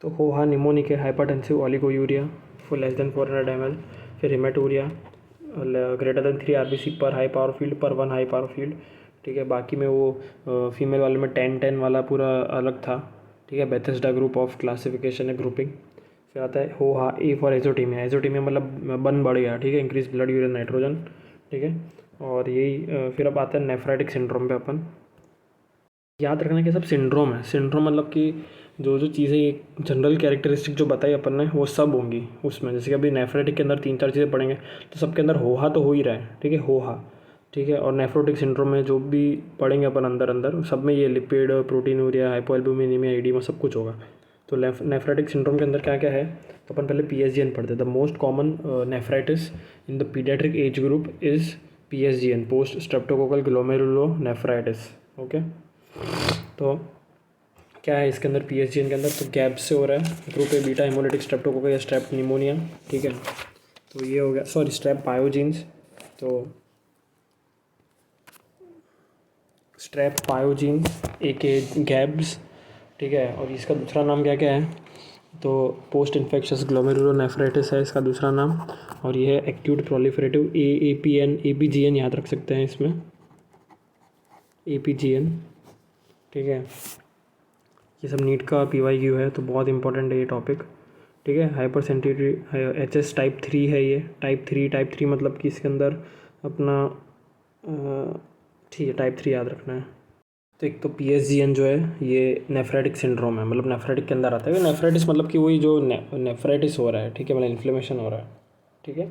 तो होहा निमोनिक है, hypertensive oliguria for less than 400 ml। फिर हिमेटूरिया ग्रेटर देन 3 RBC पर हाई पावर फील्ड पर 1 हाई पावर फील्ड। ठीक है, बाकी में वो फीमेल वाले में 10-10 वाला पूरा अलग था। ठीक है, बेथेस्डा ग्रुप ऑफ क्लासिफिकेशन है, ग्रुपिंग। फिर आता है होहा A फॉर एजोटीमिया। एजोटीमिया मतलब बन बढ़ गया। ठीक है, इंक्रीज ब्लड यूरिन नाइट्रोजन। ठीक है, और यही फिर अब आता है नेफ्राइटिक सिंड्रोम पे। अपन याद रखना कि सब सिंड्रोम है। सिंड्रोम मतलब कि जो जो चीज़ें एक जनरल कैरेक्टरिस्टिक जो बताई अपन ने वो सब होंगी उसमें। जैसे कि अभी नेफ्रेटिक के अंदर 3-4 चीज़ें पढ़ेंगे, तो सबके अंदर होहा तो हो ही रहा है। ठीक है, होहा। ठीक है, और नेफ्रोटिक सिंड्रोम में जो भी पढ़ेंगे अपन अंदर अंदर सब में ये लिपिड, प्रोटीनूरिया, हाइपोएल्बुमिनेमिया, एडिमा सब कुछ होगा। तो नेफ्रेटिक सिंड्रोम के अंदर क्या क्या है, तो अपन पहले PSGN पढ़ते। The most common nephritis in the paediatric age group is PSGN, post streptococcal glomerulonephritis. Okay, तो क्या है इसके अंदर PSGN के अंदर, तो गैप से हो रहा है। Group A beta hemolytic Streptococcus या स्ट्रेप निमोनिया। ठीक है, तो ये हो गया, सॉरी स्ट्रेप पायोजीन्स। तो स्ट्रेप पायोजीन एक गैब्स। ठीक है, और इसका दूसरा नाम क्या क्या है, तो पोस्ट इन्फेक्शस ग्लोमेरुलोनेफ्राइटिस है इसका दूसरा नाम। और ये है एक्यूट प्रोलिफरेटिव AAPN APGN याद रख सकते हैं इसमें, APGN। ठीक है, ये सब नीट का PYQ है, तो बहुत इंपॉर्टेंट है ये टॉपिक। ठीक है, हाइपर सेंसिटिविटी HS टाइप 3 है ये। टाइप 3 मतलब कि इसके अंदर अपना ठीक है, टाइप 3 याद रखना है। तो एक तो PSGN जो है ये नेफ्राइटिक सिंड्रोम है, मतलब नेफ्राइटिक के अंदर आता है। नेफ्राइटिस मतलब कि वही जो नेफ्राइटिस हो रहा है। ठीक है, मतलब इन्फ्लेमेशन हो रहा है। ठीक है,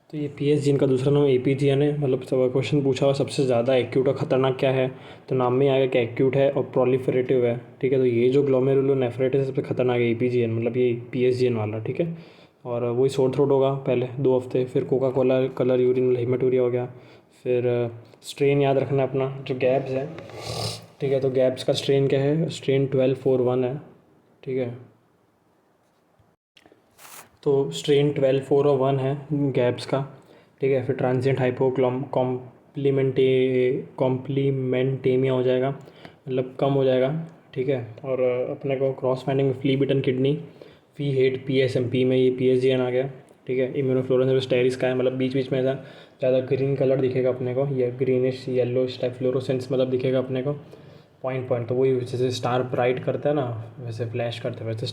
तो ये PSGN का दूसरा नाम APGN है। मतलब सब क्वेश्चन पूछा हुआ सबसे ज़्यादा एक्यूट और ख़तरनाक क्या है, तो नाम में आएगा कि एक्यूट है और प्रोलिफरेटिव है। ठीक है, तो ये जो ग्लोमेरुलोनेफ्राइटिस सबसे खतरनाक है APGN, मतलब ये PSGN वाला। ठीक है, और वही सोर थ्रोट होगा पहले 2 हफ्ते। फिर कोका कोला कलर यूरिन हिमेटूरिया हो गया। फिर स्ट्रेन याद रखना अपना जो गैब्स है। ठीक है, तो गैब्स का स्ट्रेन क्या है, स्ट्रेन 1241 है। ठीक है, तो स्ट्रेन 1241 है गैब्स का। ठीक है, फिर ट्रांजिएंट कॉम्प्लीमेंटेमिया हो जाएगा, मतलब कम हो जाएगा। ठीक है, और अपने को क्रॉस फाइंडिंग फ्ली बिटन किडनी फी हेट PSMP में ये PSGN आ गया। ठीक है, इम्यूनोफ्लोरेसेंस स्टेरिस का है, मतलब बीच बीच में ऐसा ज़्यादा ग्रीन कलर दिखेगा अपने को, या ग्रीनिश येलोइश टाइप फ्लोरोसेंस मतलब दिखेगा अपने को पॉइंट। तो वही जैसे स्टार ब्राइट करता है ना, वैसे फ्लैश करता है, वैसे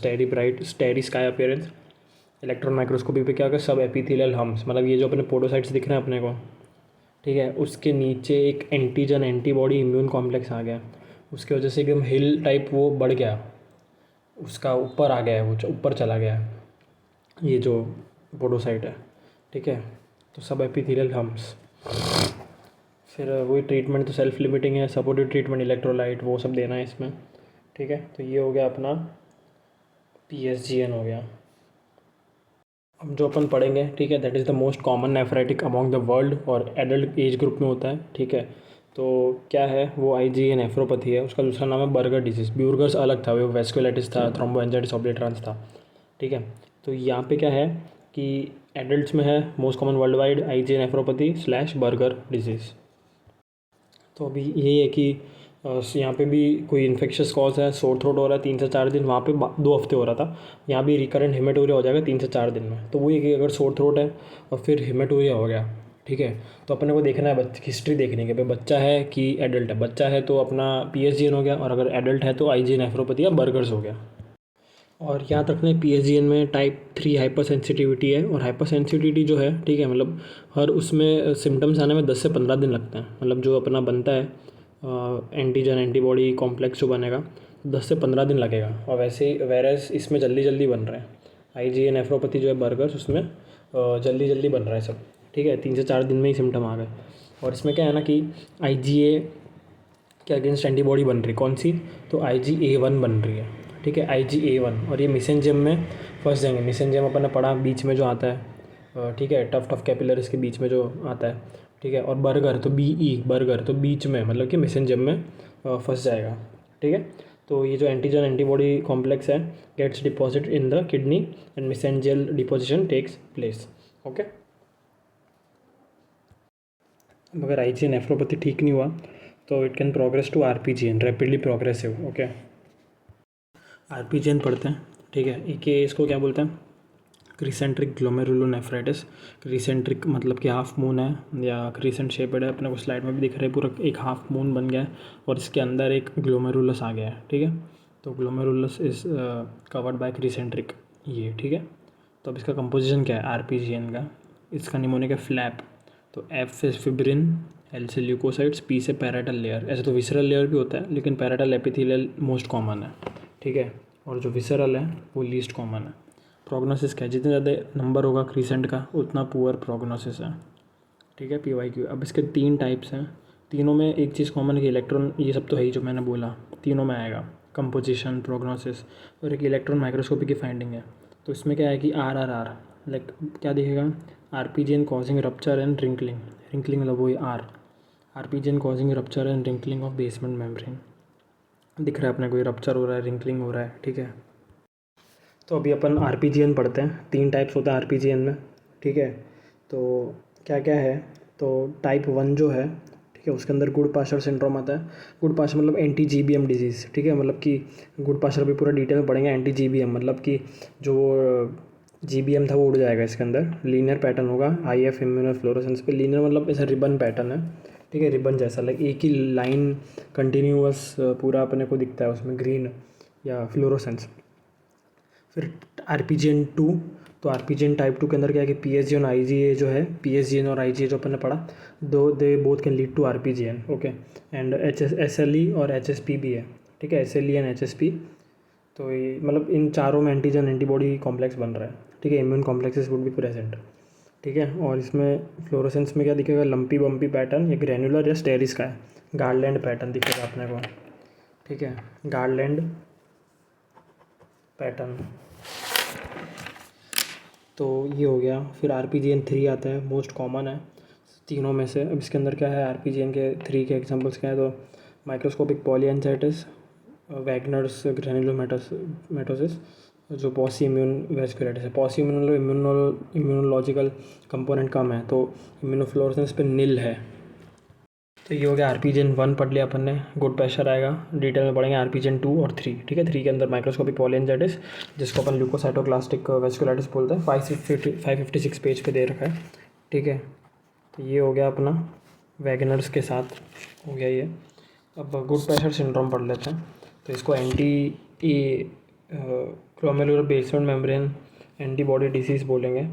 स्टेरी स्काई अपीयरेंस। इलेक्ट्रॉन माइक्रोस्कोपी पे क्या होगा, सब एपिथेलियल हम्स, मतलब ये जो अपने पोडोसाइट्स दिख रहे हैं अपने को। ठीक है, उसके नीचे एक एंटीजन एंटीबॉडी इम्यून कॉम्प्लेक्स आ गया, उसकी वजह से एकदम हिल टाइप वो बढ़ गया, उसका ऊपर आ गया है, वो ऊपर चला गया है ये जो पोडोसाइट है। ठीक है, तो सब एपिथेलियल हम्स। फिर वही ट्रीटमेंट तो सेल्फ लिमिटिंग है, सपोर्टिव ट्रीटमेंट इलेक्ट्रोलाइट वो सब देना है इसमें। ठीक है, तो ये हो गया अपना PSGN हो गया। अब जो अपन पढ़ेंगे, ठीक है, that is the most common nephritic among the world और एडल्ट एज ग्रुप में होता है। ठीक है, तो क्या है वो IgA नेफ्रोपैथी है। उसका दूसरा नाम है बर्गर डिजीज़। ब्यूरगर्स अलग था, वो वेस्कुलाइटिस था, थ्रोम्बोएंजाइटिस ऑब्लिटरांस था। ठीक है, तो यहाँ पे क्या है कि एडल्ट्स में है most common world wide IgA nephropathy / burger disease. तो अभी यही है कि यहाँ पे भी कोई इन्फेक्शस कॉज है, सोर थ्रोट हो रहा है 3 से 4 दिन, वहाँ पे 2 हफ्ते हो रहा था। यहाँ भी रिकरेंट हिमेटूरिया हो जाएगा 3 से 4 दिन में। तो वही है कि अगर सोर थ्रोट है और फिर हिमेटूरिया हो गया, ठीक है। तो अपने को देखना है हिस्ट्री देखनी है कि भाई बच्चा है कि एडल्ट है। बच्चा है तो अपना PSGN हो गया, और अगर एडल्ट है तो IgA नेफ्रोपैथी या बर्गर्स हो गया। और याद रखना है PSGN में टाइप 3 हाइपर सेंसिटिविटी है, और हाइपर सेंसिटिविटी जो है, ठीक है, मतलब हर उसमें सिम्टम्स आने में 10 से 15 दिन लगते हैं। मतलब जो अपना बनता है एंटीजन एंटीबॉडी कॉम्प्लेक्स जो बनेगा 10 से 15 दिन लगेगा। और वैसे ही वेरस इसमें जल्दी जल्दी बन रहा है। IgA नेफ्रोपैथी जो है बर्गर्स, उसमें जल्दी जल्दी बन रहा है सब, ठीक है। 3 से 4 दिन में ही सिम्टम आ गए। और इसमें क्या है ना कि IgA के अगेंस्ट एंटीबॉडी बन रही, कौन सी? तो IgA1 बन रही है, ठीक है, IgA1। और ये मेसेंजियम में फंस जाएंगे। मेसेंजियम अपन ने पढ़ा बीच में जो आता है, ठीक है, टफ कैपिलरीज के बीच में जो आता है, ठीक है। और बर्गर तो BE बर्गर तो बीच में, मतलब कि मेसेंजियम में फंस जाएगा, ठीक है। तो ये जो एंटीजन एंटीबॉडी कॉम्प्लेक्स है gets deposit in the kidney and mesangial deposition takes place, okay. अगर IgA नेफ्रोपैथी ठीक नहीं हुआ तो it can progress to RPGN, rapidly progressive, okay. RPGN पढ़ते हैं, ठीक है। ये इसको क्या बोलते हैं? क्रिसेंट्रिक ग्लोमेरुलोनेफ्राइटिस। क्रिसेंट्रिक मतलब कि हाफ मून है या क्रिसेंट शेपेड है, अपने को स्लाइड में भी दिख रहा है, पूरा एक हाफ मून बन गया है और इसके अंदर एक ग्लोमेरुलस आ गया है, ठीक है। तो ग्लोमेरुलस इज कवर्ड बाय क्रिसेंट्रिक, ये, ठीक है। तो अब इसका कंपोजिशन क्या है RPGN का? इसका निमोनिक है फ्लैप। तो F से फिब्रिन, L से ल्यूकोसाइट्स, P से पैराइटल लेयर। ऐसे तो विसरल लेयर भी होता है, लेकिन पैराइटल एपिथेलियल मोस्ट कॉमन है, ठीक है। और जो विसरल है वो लीस्ट कॉमन है। प्रोग्नोसिस क्या है? जितने ज़्यादा नंबर होगा क्रीसेंट का उतना पुअर प्रोग्नोसिस है, ठीक है, PYQ। अब इसके 3 टाइप्स हैं। तीनों में एक चीज़ कॉमन है कि इलेक्ट्रॉन, ये सब तो है ही जो मैंने बोला, तीनों में आएगा, कंपोजिशन, प्रोग्नोसिस, और एक इलेक्ट्रॉन माइक्रोस्कोपी की फाइंडिंग है। तो इसमें क्या है कि RRR, लाइक क्या दिखेगा? RPGN causing rupture and wrinkling, wrinkling मतलब वही RPGN causing rupture and wrinkling of basement membrane. दिख रहा है अपने को, ये रप्चर हो रहा है, रिंकलिंग हो रहा है, ठीक है। तो अभी अपन RPGN पढ़ते हैं। 3 टाइप्स होता है RPGN में, ठीक है। तो क्या क्या है? तो टाइप 1 जो है, ठीक है, उसके अंदर गुड-पाशर सिंड्रोम आता है। गुड-पाशर मतलब एंटी GBM डिजीज़, ठीक है। मतलब कि गुड-पाशर भी पूरा डिटेल में पढ़ेंगे। एंटी GBM मतलब कि जो GBM था वो उड़ जाएगा इसके अंदर। लीनियर पैटर्न होगा IF इम्यूनोफ्लोरेसेंस पे। लीनियर मतलब ऐसा रिबन पैटर्न है, ठीक है, रिबन जैसा, लाइक एक ही लाइन कंटिन्यूअस पूरा अपने को दिखता है उसमें, ग्रीन या फ्लोरोसेंस। फिर RPGN 2, तो RPGN टाइप 2 के अंदर क्या है कि PSGN और IgA जो है, PSGN और IgA जो अपन ने पढ़ा, they both can lead to RPGN, okay. And SLE और HSP भी है, ठीक है, SLE एंड HSP। तो ये मतलब इन चारों में एंटीजन एंटीबॉडी कॉम्प्लेक्स बन रहा है, ठीक है। Immune complexes would be present, ठीक है। और इसमें फ्लोरोसेंस में क्या दिखेगा? लंपी बम्पी पैटर्न, ये ग्रैनुलर या स्टेरिस का है। गार्लैंड पैटर्न दिखेगा अपने को, ठीक है, गार्लैंड पैटर्न। तो ये हो गया। फिर RPGN 3 आता है, मोस्ट कॉमन है तीनों में से। अब इसके अंदर क्या है? RPGN के 3 के एग्जांपल्स क्या है? तो माइक्रोस्कोपिक पॉलीएंजाइटिस, वैगनर्स ग्रैनुलोमेटोसिस, जो पॉसी इम्यून वेस्कुलाइटिस है। पॉसी इम्यूनोलॉजिकल कंपोनेंट कम है, तो इम्यूनोफ्लोरेसेंस पे नील है। तो ये हो गया RPGN 1 पढ़ लिया अपन ने, गुड प्रेशर आएगा, डिटेल में पढ़ेंगे RPGN 2 और 3, ठीक है। 3 के अंदर माइक्रोस्कोपिक पॉलीएंजाइटिस, जिसको अपन ल्यूकोसाइटोक्लास्टिक वेस्कुलाइटिस बोलते हैं, 556 पेज पे दे रखा है, ठीक है। तो ये हो गया अपना वैगनर्स के साथ हो गया ये। अब गुड प्रेशर सिंड्रोम पढ़ लेते हैं। तो इसको glomerular basement membrane antibody disease बोलेंगे।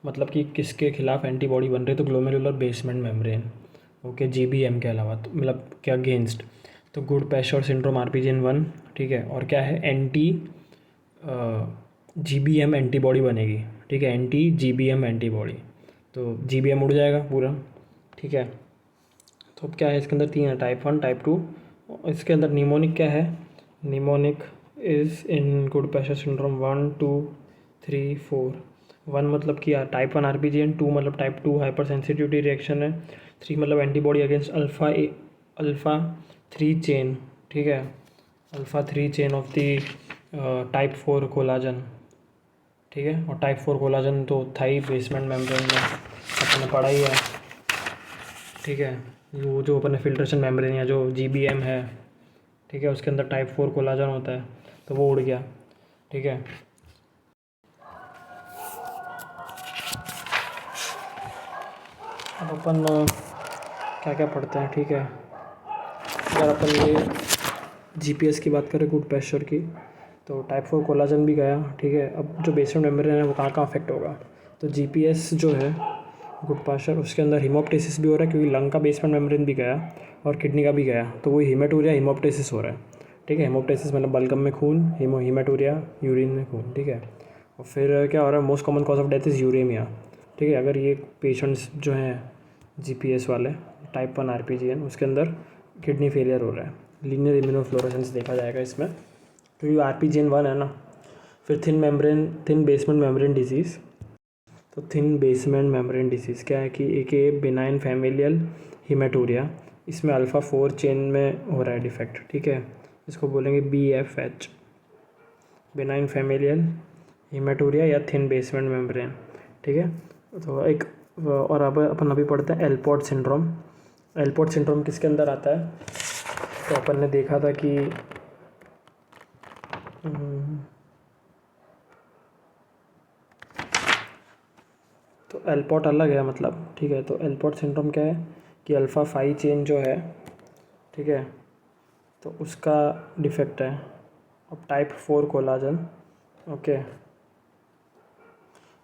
मतलब कि किसके खिलाफ एंटीबॉडी बन रही है? तो glomerular basement membrane, okay, GBM के अलावा, तो मतलब क्या अगेंस्ट। तो गुड प्रेशर सिंड्रोम RPGN 1, ठीक है। और क्या है? एंटी GBM एंटीबॉडी बनेगी, ठीक है, एंटी GBM एंटीबॉडी। तो GBM उड़ जाएगा पूरा, ठीक है। तो अब क्या है इसके अंदर? 3 है, टाइप 1, टाइप 2। इसके अंदर निमोनिक क्या है? Mnemonic is in good pressure syndrome 1, 2, 3, 4। 1 मतलब कि टाइप 1 RPGN, 2 मतलब टाइप 2 हाइपर सेंसिटिविटी रिएक्शन है, 3 मतलब एंटीबॉडी अगेंस्ट अल्फ़ा 3 चेन, ठीक है, alpha 3 chain of the type 4 collagen, ठीक है। और टाइप 4 कोलाजन तो थाई बेसमेंट मेम्ब्रेन में अपने पढ़ा ही है, ठीक है। वो जो अपने फिल्ट्रेशन मेम्ब्रेन या जो GBM है, ठीक है, उसके अंदर टाइप 4 कोलाजन होता है, तो वो उड़ गया, ठीक है। अब अपन क्या क्या पढ़ते हैं, ठीक है। अगर अपन ये जीपीएस की बात करें, गुड पास्चर की, तो टाइप 4 कोलाजन भी गया, ठीक है। अब जो बेसमेंट मेम्ब्रेन है वो कहाँ कहाँ अफेक्ट होगा, तो जीपीएस जो है गुड पास्चर, उसके अंदर हीमोप्टिसिस भी हो रहा है क्योंकि लंग का बेसमेंट मेम्ब्रेन भी गया और किडनी का भी गया, तो वो हीमेटूरिया हीमोप्टिसिस हो रहा है, ठीक है। हीमोप्टिसिस मतलब बलगम में खून, हीमेटूरिया यूरिन में खून, ठीक है। और फिर क्या हो रहा है, most common cause of death is uraemia, ठीक है। अगर ये पेशेंट्स जो हैं जीपीएस वाले टाइप 1 आरपीजीएन, उसके अंदर किडनी फेलियर हो रहा है, लीनियर इम्यूनोफ्लोरेसेंस देखा जाएगा इसमें, क्योंकि आरपीजीएन 1 है ना। फिर थिन बेसमेंट मेम्ब्रेन डिजीज़, तो थिन बेसमेंट मेम्ब्रेन डिजीज़ क्या है कि एक बिनाइन फैमिलियल हीमेटूरिया, इसमें अल्फ़ा 4 चेन में हो रहा है डिफेक्ट, ठीक है। इसको बोलेंगे BFH, बिनाइन फैमिलियल हीमेटूरिया या थिन बेसमेंट मेम्ब्रेन, ठीक है। तो एक और अब अपन अभी पढ़ते हैं एलपॉट सिंड्रोम। एलपॉट सिंड्रोम किसके अंदर आता है, तो अपन ने देखा था कि तो एलपॉट अलग है मतलब, ठीक है। तो एलपॉट सिंड्रोम क्या है कि अल्फ़ा 5 चेन जो है, ठीक है, तो उसका डिफेक्ट है। अब टाइप 4 कोलाजन, ओके।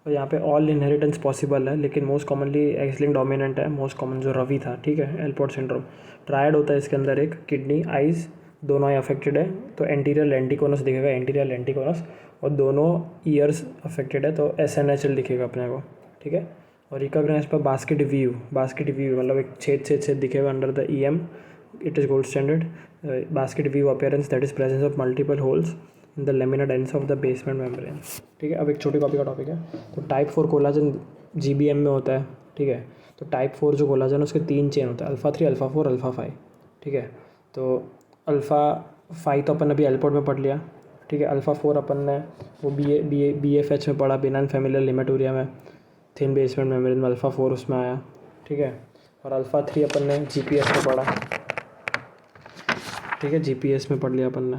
और यहाँ पे ऑल इनहेरिटेंस पॉसिबल है, लेकिन most commonly x linked dominant है, मोस्ट कॉमन जो रवि था, ठीक है। एलपॉट सिंड्रोम ट्रायड होता है इसके अंदर, एक किडनी आइज़ दोनों ही अफेक्टेड है, तो एंटीरियर लेंटिकोनस दिखेगा, एंटीरियर लेंटिकोनस, और दोनों ईयर्स अफेक्टेड है तो SNHL दिखेगा अपने को, ठीक है। और रिकॉग्नाइज पर बास्केट व्यू मतलब एक छेद दिखेगा under the EM, it is gold standard basket view appearance, that is presence of multiple holes in the laminar ends of the basement membrane, ठीक है। अब एक छोटी कॉपी का टॉपिक है, तो टाइप 4 कोलाजन GBM में होता है, ठीक है। तो टाइप 4 जो कोलाजन है उसके 3 चेन होता है, अल्फ़ा 3, अल्फ़ा 4, अल्फ़ा 5, ठीक है। तो अल्फ़ा 5 तो अपन अभी एलपॉट में पढ़ लिया, ठीक है। अल्फ़ा 4 अपन ने वो BFH में पढ़ा, बिनाइन फैमिलियल हीमेटूरिया में, थिन बेसमेंट मेम्ब्रेन में अल्फ़ा 4 उसमें आया, ठीक है। और अल्फ़ा 3 अपन ने जीपीएस में पढ़ा, ठीक है, जीपीएस में पढ़ लिया अपन ने।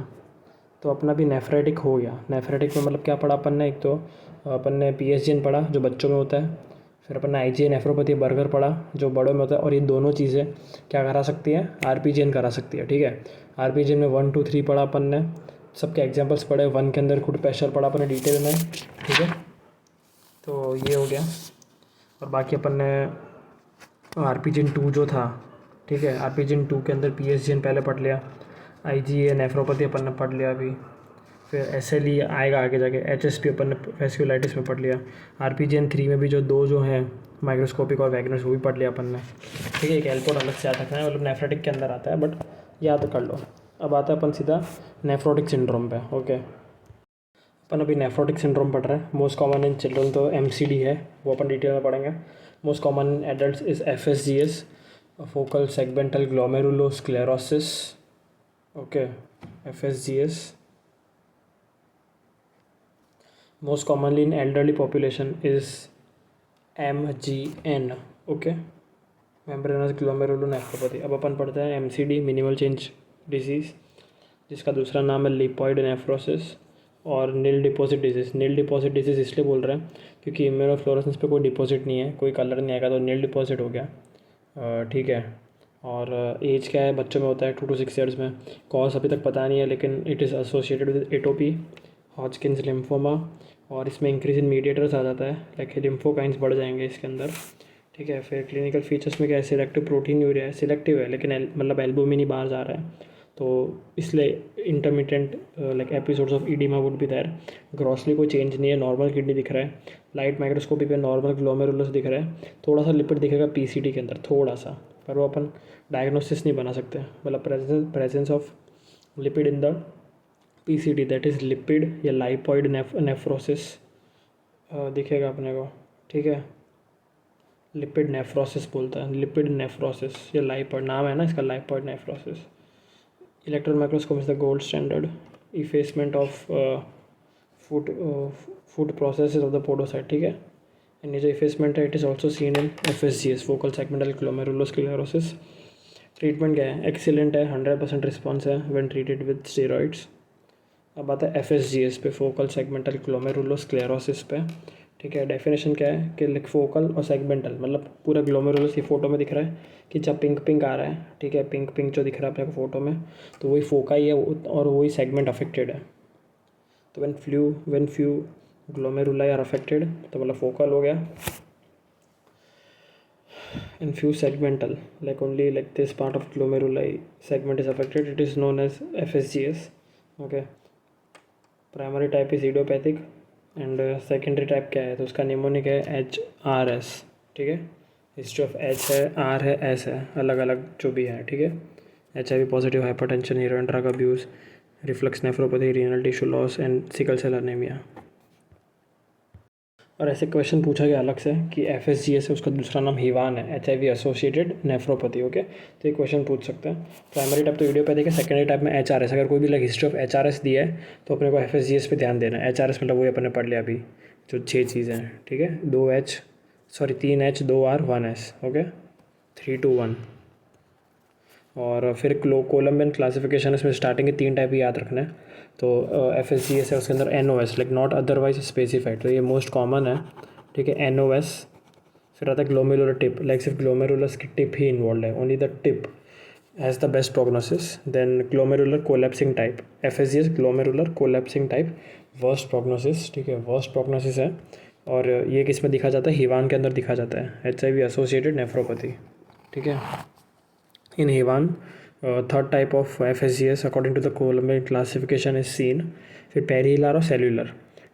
तो अपना भी नेफ्रेटिक हो गया। नेफ्रेटिक में मतलब क्या पढ़ा अपन ने, एक तो अपन ने PSGN पढ़ा जो बच्चों में होता है, फिर अपन ने IgA नेफ्रोपैथी बर्गर पढ़ा जो बड़ों में होता है, और ये दोनों चीज़ें क्या करा सकती है, RPGN करा सकती है, ठीक है। RPGN में 1, 2, 3 पढ़ा अपन ने, सबके एग्जाम्पल्स पढ़े, 1 के अंदर गुड पास्चर पढ़ा अपन ने डिटेल में, ठीक है। तो ये हो गया। और बाकी अपन ने RPGN 2 जो था, ठीक है, RPGN 2 के अंदर PSGN पहले पढ़ लिया, IgA नेफ्रोपैथी अपन ने पढ़ लिया अभी, फिर SLE आएगा आगे जाके, HSP अपन ने वेस्कुलाइटिस में पढ़ लिया, RPGN 3 में भी जो 2 जो हैं माइक्रोस्कोपिक और वैगनस वो भी पढ़ लिया अपन ने, ठीक है। एक एलपॉट अलग से याद रखना है, मतलब नेफ्रेटिक के अंदर आता है, बट याद कर लो। अब आता है अपन सीधा नेफ्रोटिक सिंड्रोम पे, ओके। अपन अभी नेफ्रोटिक सिंड्रोम पढ़ रहे हैं। मोस्ट कॉमन इन चिल्ड्रन तो MCD है, वो अपन डिटेल में पढ़ेंगे। Most common in adult is FSGS, focal segmental glomerulosclerosis, okay, FSGS। Most commonly in elderly population is MGN, okay, membranous glomerulonephropathy. अब अपन पढ़ते हैं MCD, मिनिमल चेंज डिजीज़, जिसका दूसरा नाम है लिपॉइड नेफ्रोसिस, और नील डिपॉजिट डिजीज़। नील डिपॉजिट डिजीज़ इसलिए बोल रहे हैं क्योंकि इम्यूनोफ्लोरेसेंस पे कोई डिपॉजिट नहीं है, कोई कलर नहीं आएगा, तो नील डिपॉजिट हो गया, ठीक है। और एज क्या है, बच्चों में होता है 2 to 6 ईयर्स में। कॉज अभी तक पता नहीं है, लेकिन it is associated with atopy, Hodgkin's lymphoma, और इसमें इंक्रीज इन मीडिएटर्स आ जाता है, लाइक लिम्फोकाइंस बढ़ जाएंगे इसके अंदर, ठीक है। फिर क्लिनिकल फीचर्स में क्या है, सिलेक्टिव प्रोटीन यूरिया है, सिलेक्टिव है लेकिन मतलब एल्बुमिन ही बाहर जा रहा है, तो इसलिए intermediate like episodes of oedema would be there. Grossly कोई चेंज नहीं है, नॉर्मल किडनी दिख रहा है, लाइट माइक्रोस्कोपी पे नॉर्मल ग्लोमेरुलस दिख रहा है, थोड़ा सा लिपिड दिखेगा PCT के अंदर थोड़ा सा, पर वो अपन डायग्नोसिस नहीं बना सकते, मतलब presence of lipid in the PCT, that is lipid या लाइपॉइड नेफ्रोसिस दिखेगा अपने को, ठीक है। लिपिड नेफ्रोसिस बोलता है, लिपिड नेफ्रोसिस या लाइपॉइड नाम है ना इसका, lipoid nephrosis. Electron microscope is the gold standard effacement of foot processes of the podocyte, ठीक है। एंड ये जो इफेसमेंट है it is also seen in FSGS, focal segmental glomerulosclerosis. Treatment क्या है, एक्सीलेंट है, 100% रिस्पॉन्स है व्हेन ट्रीटेड विद स्टेरॉइड्स। अब आता है FSGS पे, फोकल सेगमेंटल ग्लोमेरुलोस्क्लेरोसिस पे, ठीक है। डेफिनेशन क्या है कि लाइक फोकल और सेगमेंटल, मतलब पूरा ग्लोमेरुलस ये फोटो में दिख रहा है कि जब पिंक पिंक आ रहा है, ठीक है, पिंक पिंक जो दिख रहा है अपने को फोटो में, तो वही फोका ही है और वही सेगमेंट अफेक्टेड है। तो when few glomeruli are affected तो मतलब फोकल हो गया, and few segmental, like only like this part of glomeruli segment is affected, it is known as FSGS. Okay, primary type is idiopathic and secondary type क्या है, तो उसका निमोनिक है HRS। ठीक है, हिस्ट्री ऑफ H है, R है, S है, अलग अलग जो भी है। ठीक है, HIV positive, hypertension, heroin drug abuse, reflux nephropathy, renal tissue loss and sickle cell anaemia. और ऐसे क्वेश्चन पूछा गया अलग से कि FSGS है, उसका दूसरा नाम हिवान है, HIV एसोसिएटेड नेफ्रोपैथी। ओके, तो ये क्वेश्चन पूछ सकते हैं। प्राइमरी टाइप तो इडियोपैथिक है, सेकेंडरी टाइप में HRS। अगर कोई भी लाइक हिस्ट्री ऑफ HRS दिया है तो अपने को FSGS पे ध्यान देना है। HRS मतलब वही अपने पढ़ लिया अभी, जो 6 चीज़ें हैं। ठीक है, 3H 2R 1S। ओके, 3 2 1। और फिर कोलम्बियन क्लासिफिकेशन, इसमें स्टार्टिंग के 3 टाइप ही याद रखना है। तो FSGS है, उसके अंदर NOS like not otherwise specified, तो ये मोस्ट कॉमन है। ठीक है, NOS। फिर आता है ग्लोमेरुलर टिप, लाइक सिर्फ ग्लोमेरुलस की टिप ही इन्वॉल्व है, only the tip has the best prognosis. Then glomerular collapsing type, FSGS glomerular collapsing type, worst prognosis. ठीक है, वर्स्ट प्रोग्नोसिस है। और ये किस में दिखा जाता है, हिवान के अंदर दिखा जाता है, HIV एसोसिएटेड नेफ्रोपैथी। ठीक है, in HIVAN third type of FSGS according to the Columbian classification is seen. फिर पेरिहिलर और सेल्यूलर।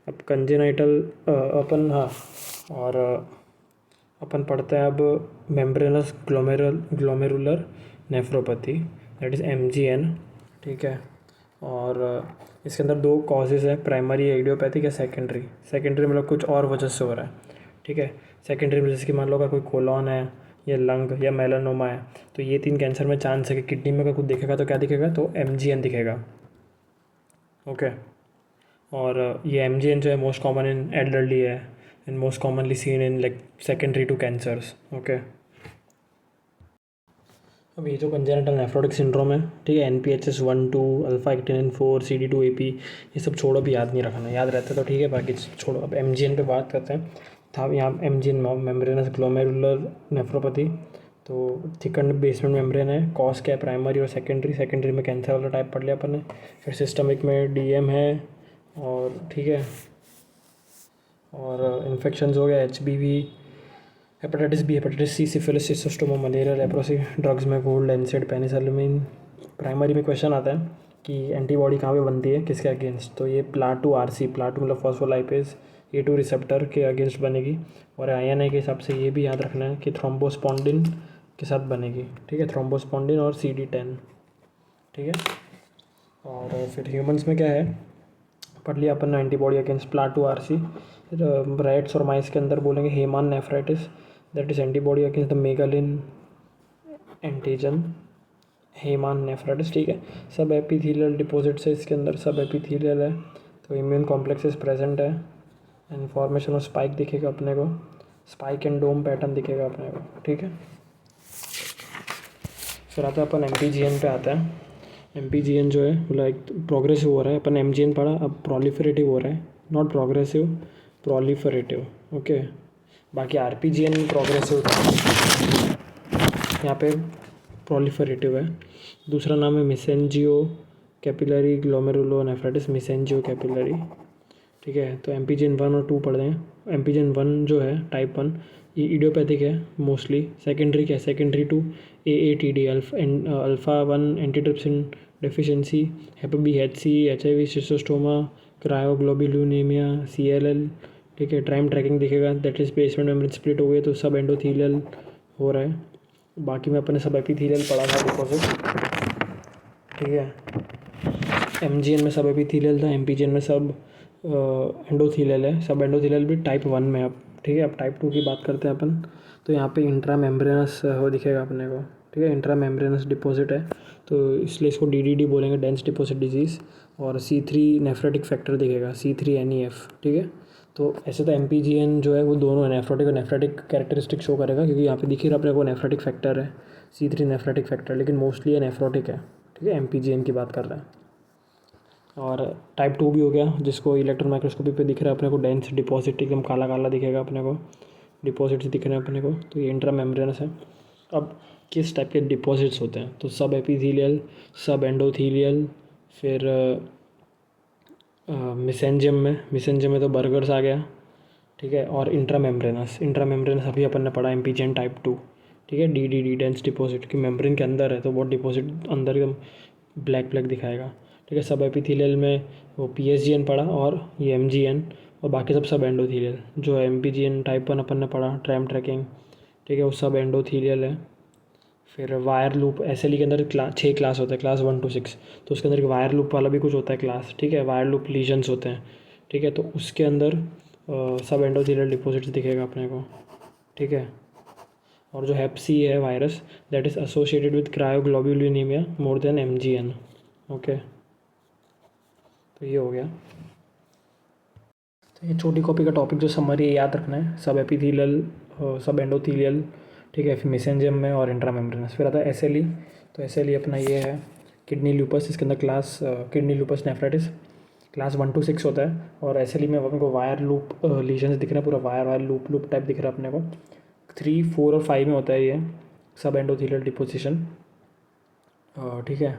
अब कंजेनाइटल अपन पढ़ते हैं अब membranes glomerular nephropathy, that is MGN। ठीक है, और इसके अंदर 2 कॉजेज़ है, प्राइमरी इडियोपैथिक या सेकेंडरी मतलब कुछ और वजह से हो रहा है। ठीक है, सेकेंडरी में जैसे कि मान लो अगर कोई कोलॉन है या लंग या मेलानोमा है, तो ये 3 कैंसर में चांस है कि किडनी में अगर कुछ दिखेगा तो क्या दिखेगा, तो MGN दिखेगा। ओके, और ये MGN जो है मोस्ट कॉमन इन एल्डरली है and most commonly seen in like secondary to cancers. Okay, अब ये जो कंजेनिटल नेफ्रोटिक सिंड्रोम है, ठीक है, NPHS 1 2, अल्फा एक्टिनिन 4, CD2AP, ये सब छोड़ो, भी याद नहीं रखना, याद रहता है तो ठीक है, बाकी छोड़ो। अब MGN पे बात करते हैं। था यहाँ MGN मेम्ब्रेनस ग्लोमेरुलर नेफ्रोपैथी, तो थिकन्ड बेसमेंट मेम्ब्रेन है। कॉज क्या है, प्राइमरी और सेकेंडरी में कैंसर वाला टाइप पढ़ लिया अपन ने। फिर सिस्टमिक में DM है, और ठीक है, और इन्फेक्शंस हो गया HBV, hepatitis B, hepatitis C, syphilis, cystoma, malaria, leprosy. Drugs में गोल्ड, एनसेड, पेनिसिलिन। प्राइमरी में क्वेश्चन आता है कि एंटीबॉडी कहाँ पे बनती है, किसके अगेंस्ट, तो ये प्ला2RC, प्ला2 मतलब फॉस्फोलाइपेज, A2 रिसेप्टर के अगेंस्ट बनेगी। और INI के हिसाब से ये भी याद रखना है कि थ्रोम्बोस्पोंडिन के साथ बनेगी। ठीक है, थ्रोम्बोस्पोंडिन और CD10। ठीक है, और फिर ह्यूमंस में क्या है, पढ़ लिया अपन ने एंटीबॉडी अगेंस्ट प्ला2RC। रैट्स और माइस के अंदर बोलेंगे Heymann nephritis, that is antibody against the megalin antigen, Heymann nephritis. ठीक है, सब एपिथेलियल डिपॉजिट्स है इसके अंदर, सब एपिथेलियल है, तो इम्यून कॉम्प्लेक्सेस प्रेजेंट है एंड फॉर्मेशन ऑफ स्पाइक दिखेगा अपने को, स्पाइक एंड डोम पैटर्न दिखेगा अपने को। ठीक है, फिर आता है अपन MPGN पे आता है। MPGN जो है लाइक प्रोग्रेसिव हो रहा है, अपन MGN पढ़ा, अब प्रोलिफरेटिव हो रहा है, नॉट प्रोग्रेसिव, प्रोलिफरेटिव। ओके, बाकी RPGN प्रोग्रेसिव था, यहाँ पे प्रोलिफरेटिव है। दूसरा नाम है मिसेंजियो कैपिलरी ग्लोमेरुलोनेफ्राइटिस, मिसेंजियो कैपिलरी। ठीक है, तो MPGN 1 और 2 पढ़ दें। MPGN 1 जो है टाइप 1, ये इडियोपैथिक है मोस्टली। सेकेंडरी क्या है, secondary to AATD, alpha 1 antitrypsin deficiency, HB/HC, HIV, schistosoma, cryoglobulinaemia, CLL। ठीक है, टाइम ट्रैकिंग दिखेगा, that is basement membrane split हो गई तो सब एंडोथीलियल हो रहा है। बाकी में अपने सब एपिथेलियल पढ़ा था डिपॉजिट। ठीक है, MGN में सब एपिथेलियल था, MPGN में सब एंडोथीलियल है। सब एंडोथीलियल भी टाइप 1 में। अब ठीक है, अब टाइप 2 की बात करते हैं अपन। तो यहाँ पे इंट्रा मेम्ब्रेनस हो दिखेगा अपने को। ठीक है, इंट्रा मेम्ब्रेनस डिपॉजिट है, तो इसलिए इसको DDD बोलेंगे, डेंस डिपॉजिट डिजीज़। और C3 नेफ्रोटिक फैक्टर दिखेगा, C3NEF। ठीक है, तो ऐसे तो MPGN जो है वो दोनों नेफ्रोटिक और नेफ्रेटिक कैरेक्टरिस्टिक शो करेगा, क्योंकि यहाँ पे दिख रहा अपने को नेफ्रोटिक फैक्टर है, C3 नेफ्रोटिक फैक्टर, लेकिन मोस्टली ये नेफ्रोटिक है। ठीक है, MPGN की बात कर रहे हैं। और टाइप 2 भी हो गया, जिसको इलेक्ट्रॉन माइक्रोस्कोपी पे दिख रहा है अपने को डेंस डिपॉजिट, एकदम काला काला दिखेगा अपने को, डिपॉजिट्स दिख रहे हैं अपने को, तो ये इंट्रा मेम्ब्रेनस है। अब किस टाइप के डिपॉजिट्स होते हैं, तो सब एपिथेलियल, सब एंडोथेलियल, फिर मिसेंजियम में तो बर्गर्स आ गया, ठीक है, और इंट्रा मेम्ब्रेनस अभी अपन ने पढ़ा एम्पीजियन टाइप 2, ठीक है, डी डेंस डिपॉजिट की मेम्ब्रेन के अंदर है तो बहुत डिपॉजिट अंदर एकदम ब्लैक ब्लैक दिखाएगा, ठीक है। सब एपिथेलियल में वो पीएसजीएन पढ़ा और ये एमजीएन, और बाकी सब एंडोथेलियल। जो एम्पीजियन टाइप 1 अपन ने पढ़ा ट्रैम ट्रैकिंग, ठीक है, वो सब एंडोथेलियल है। फिर वायर लूप एसएलई के अंदर 6 क्लास होता है, क्लास 1 to 6, तो उसके अंदर एक वायर लूप वाला भी कुछ होता है क्लास, ठीक है, वायर लूप लीजन्स होते हैं, ठीक है, तो उसके अंदर सब एंडोथेलियल डिपॉजिट्स दिखेगा अपने को, ठीक है। और जो हेप सी है virus, that is associated with cryoglobulinemia more than MGN, okay. तो ये हो गया। तो ये छोटी कॉपी का टॉपिक जो समरी याद रखना है, सब एपिथेलियल, सब एंडोथेलियल, ठीक है, फिर मेसेंजियम में और इंट्रामेम्ब्रेनस। फिर आता है एसएलई, तो एसएलई अपना ये है किडनी लूपस, इसके अंदर class kidney lupus nephritis class 1 to 6 होता है। और एसएलई में अपने को वायर लूप लीजन्स दिख रहा है, पूरा वायर लूप टाइप दिख रहा है अपने को। 3, 4 और 5 में होता है ये सब एंडोथेलियल डिपोजिशन, ठीक है,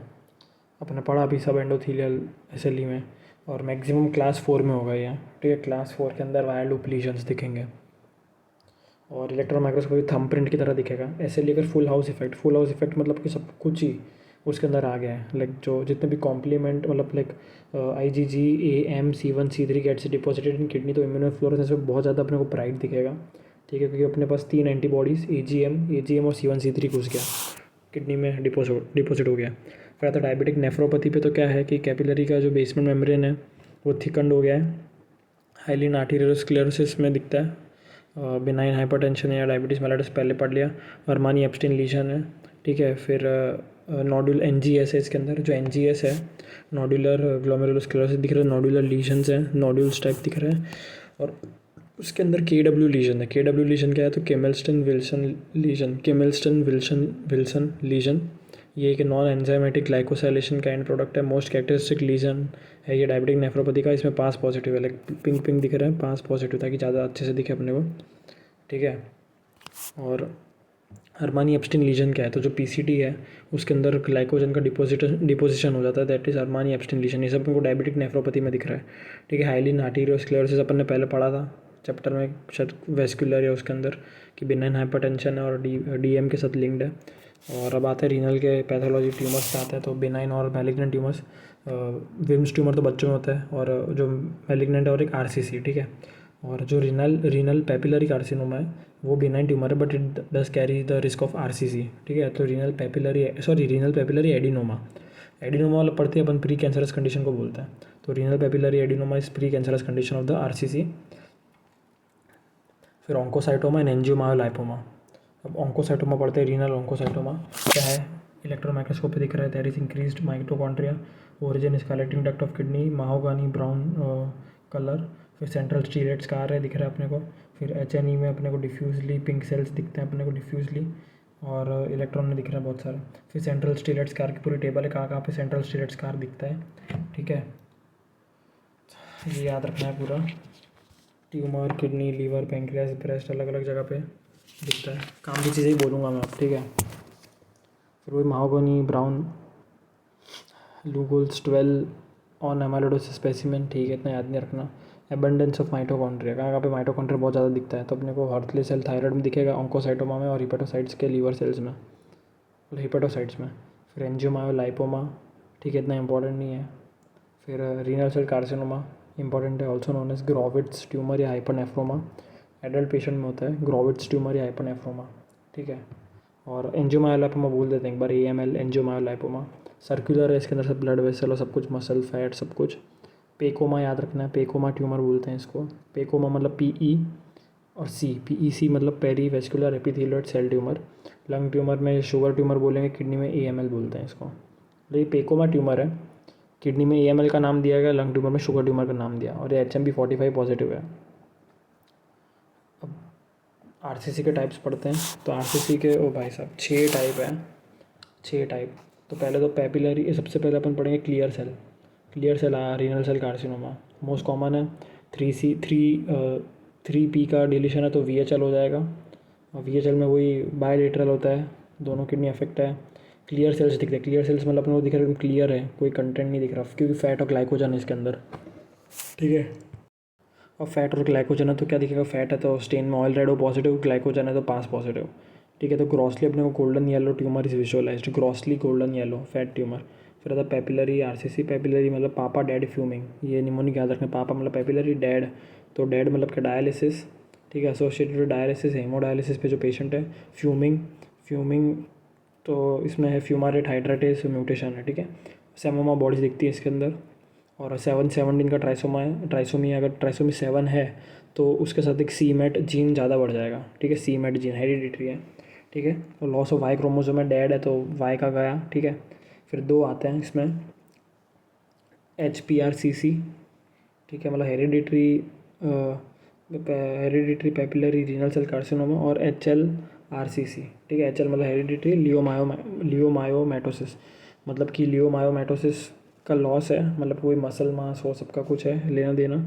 अपने पढ़ा अभी सब एंडोथेलियल एसएलई में। और मैक्सिमम क्लास 4 में होगा ये, ठीक है, क्लास 4 के अंदर वायर लूप लीजन्स दिखेंगे और इलेक्ट्रॉन माइक्रोस्कोपी थंब प्रिंट की तरह दिखेगा। ऐसे लेकर फुल हाउस इफेक्ट मतलब कि सब कुछ ही उसके अंदर आ गया है, लाइक जो जितने भी कॉम्प्लीमेंट मतलब like IgG, AM, C1, C3 gets deposited in kidney, तो इम्यूनोफ्लोरेसेंस में बहुत ज़्यादा अपने को ब्राइट दिखेगा, ठीक है, क्योंकि अपने पास 3 एंटीबॉडीज़ AGM और C1 C3 घुस गया किडनी में, डिपॉजिट हो गया। फिर आता डायबिटिक नेफ्रोपैथी पे, तो क्या है कि कैपिलरी का जो बेसमेंट मेम्ब्रेन है वो थिकंड हो गया है, हाईली आर्टेरियोस्क्लेरोसिस में दिखता है। बिनाइन हाइपरटेंशन या डायबिटीज़ मेलाइटस पहले पढ़ लिया। अरमानी एप्स्टीन लीजन है, ठीक है। फिर नोडुल NGS है, इसके अंदर जो NGS है नोडुलर ग्लोमेरुलोस्क्लेरोसिस दिख रहा है, नोडुलर लीजन्स हैं, नोडुल्स टाइप दिख रहे हैं। और उसके अंदर KW लीजन है। KW लीजन क्या है, तो केमिल्स्टन विल्सन लीजन, ये एक नॉन एंजाइमेटिक ग्लाइकोसाइलेशन का एंड प्रोडक्ट है। मोस्ट कैरेक्टरिस्टिक लीजन है ये डायबिटिक नेफ्रोपैथी का। इसमें पास पॉजिटिव है, लाइक पिंक दिख रहा है, पास पॉजिटिव, ताकि ज़्यादा अच्छे से दिखे अपने को, ठीक है। और अरमानी एप्स्टीन लीजन क्या है, तो जो PCT है उसके अंदर ग्लाइकोजन का डिपोजिशन हो जाता है, that is Armanni Ebstein lesion. ये सब को डायबिटिक नेफ्रोपैथी में दिख रहा है, ठीक है। हाईली आर्टेरियोस्क्लेरोसिस अपन ने पहले पढ़ा था चैप्टर में, शायद वेस्कुलर है उसके अंदर, कि बिनाइन हाइपरटेंशन है और DM के साथ लिंक्ड है। और अब आते हैं रीनल के पैथोलॉजी ट्यूमर्स पे आते हैं, तो बिनाइन और मैलिग्नेंट ट्यूमर्स। विम्स ट्यूमर तो बच्चों में होता है, और जो मैलिग्नेंट है और एक RCC, ठीक है। और जो रीनल पैपिलरी कार्सिनोमा है वो बिनाइन ट्यूमर है, but it does carry the risk of RCC, ठीक है। तो रीनल पैपिलरी एडिनोमा वाला पढ़ते हैं अपन, प्री कैंसरस कंडीशन को बोलते हैं। तो renal papillary adenoma is pre cancerous condition of the RCC। फिर ऑन्कोसाइटोमा एंड एंजियोमायोलाइपोमा। अब ऑन्कोसाइटोमा पढ़ते हैं, रीनल ऑन्कोसाइटोमा क्या है, इलेक्ट्रॉन माइक्रोस्कोप पे दिख रहा है, there is increased mitochondria, origin is collecting duct of kidney, mahogany brown colour. फिर सेंट्रल स्टीरेट स्कार है, दिख रहा है अपने को। फिर HNE में अपने को डिफ्यूजली पिंक सेल्स दिखते हैं अपने को डिफ्यूजली, और इलेक्ट्रॉन में दिख रहा है बहुत सारे। फिर सेंट्रल स्टीरेट स्कार की पूरी टेबल है, कहाँ पे सेंट्रल स्टीरेट स्कार दिखता है, ठीक है, ये याद रखना है पूरा। Tumour kidney, liver, pancreas, breast, अलग अलग जगह पे दिखता है, काम की चीज़ें ही बोलूँगा मैं अब, ठीक है। फिर वही महागोनी ब्राउन लूगोल्स 12 ऑन एमाइलोइडोसिस स्पेसिमेन, ठीक है, इतना याद नहीं रखना। एबंडेंस ऑफ माइटोकॉन्ड्रिया, कहाँ पे माइटोकॉन्ड्रिया बहुत ज़्यादा दिखता है, तो अपने को हर्टली सेल थायराइड में दिखेगा, ऑन्कोसाइटोमा में, और हिपेटोसाइट्स के लीवर सेल्स में, हिपेटोसाइट्स में। फिर एंजियोमायोलाइपोमा, ठीक है, इतना इंपॉर्टेंट नहीं है। फिर रीनल सेल कार्सिनोमा इंपॉर्टेंट है, ऑल्सो नोन एज ग्रोविट्स ट्यूमर या हाइपरनेफ्रोमा, एडल्ट पेशेंट में होता है ग्रोविट्स ट्यूमर या हाइपरनेफ्रोमा, ठीक है। और एंजियोमायोलाइपोमा बोल देते हैं एक बार, AML एंजियोमायोलाइपोमा। सर्कुलर है, इसके अंदर सब ब्लड वेसल और सब कुछ, मसल फैट सब कुछ। पेकोमा याद रखना है, पेकोमा ट्यूमर बोलते हैं इसको। पेकोमा मतलब PE और PEC मतलब perivascular epithelial cell tumour. Lung tumour में शुगर ट्यूमर बोलेंगे, किडनी में AML बोलते हैं इसको। तो ये पेकोमा ट्यूमर है, किडनी में AML का नाम दिया गया, लंग ट्यूमर में शुगर ट्यूमर का नाम दिया, और ये HMB45 पॉजिटिव है। अब RCC के टाइप्स पढ़ते हैं, तो RCC के ओ भाई साहब 6 टाइप हैं, 6 टाइप। तो पहले तो पैपिलरी, सबसे पहले अपन पढ़ेंगे clear cell. Clear cell renal cell carcinoma most common है। 3P का डिलीशन है तो VHL हो जाएगा, और VHL में वही बायलेटरल होता है, दोनों किडनी अफेक्ट है। क्लियर सेल्स दिखते हैं, क्लियर सेल्स मतलब अपने को दिख रहा है क्लियर है, कोई कंटेंट नहीं दिख रहा क्योंकि फैट और ग्लाइकोजन है इसके अंदर, ठीक है। और फैट और ग्लाइकोजन है तो क्या दिखेगा, फैट है तो स्टेन में ऑयल रेड हो पॉजिटिव, ग्लाइकोजन है तो पास पॉजिटिव, ठीक है। तो ग्रॉसली अपने को golden yellow tumour is visualised, grossly golden yellow fat tumour. फिर आता है पेपिलरी RCC, पेपिलरी मतलब पापा डैड फ्यूमिंग, ये निमोनिक याद रखना, पापा मतलब पेपिलरी, डैड तो डैड मतलब क्या डायलिसिस, ठीक है, एसोसिएटेड डायलिसिस, हेमोडायलिसिस पे जो पेशेंट है। फ्यूमिंग तो इसमें है फ्यूमारेट हाइड्रेटेस म्यूटेशन है, ठीक है। सेमोमा बॉडीज दिखती है इसके अंदर, और 717 का ट्राइसोमा है, ट्राइसोमी अगर ट्राइसोमी 7 है तो उसके साथ एक CMET जीन ज़्यादा बढ़ जाएगा, ठीक है। CMET जीन हेरिडिटरी है, ठीक है। तो लॉस ऑफ Y क्रोमोसोम है, डैड है तो Y का गया, ठीक है। फिर 2 आते हैं इसमें HPRCC, ठीक है, मतलब hereditary papillary renal cell carcinoma, और HLRCC, ठीक है। HL मतलब हेरिडिटरी लियोमायोमेटोसिस, मतलब कि लियोमायोमेटोसिस का लॉस है, मतलब कोई मसल मास हो, सबका कुछ है लेना देना,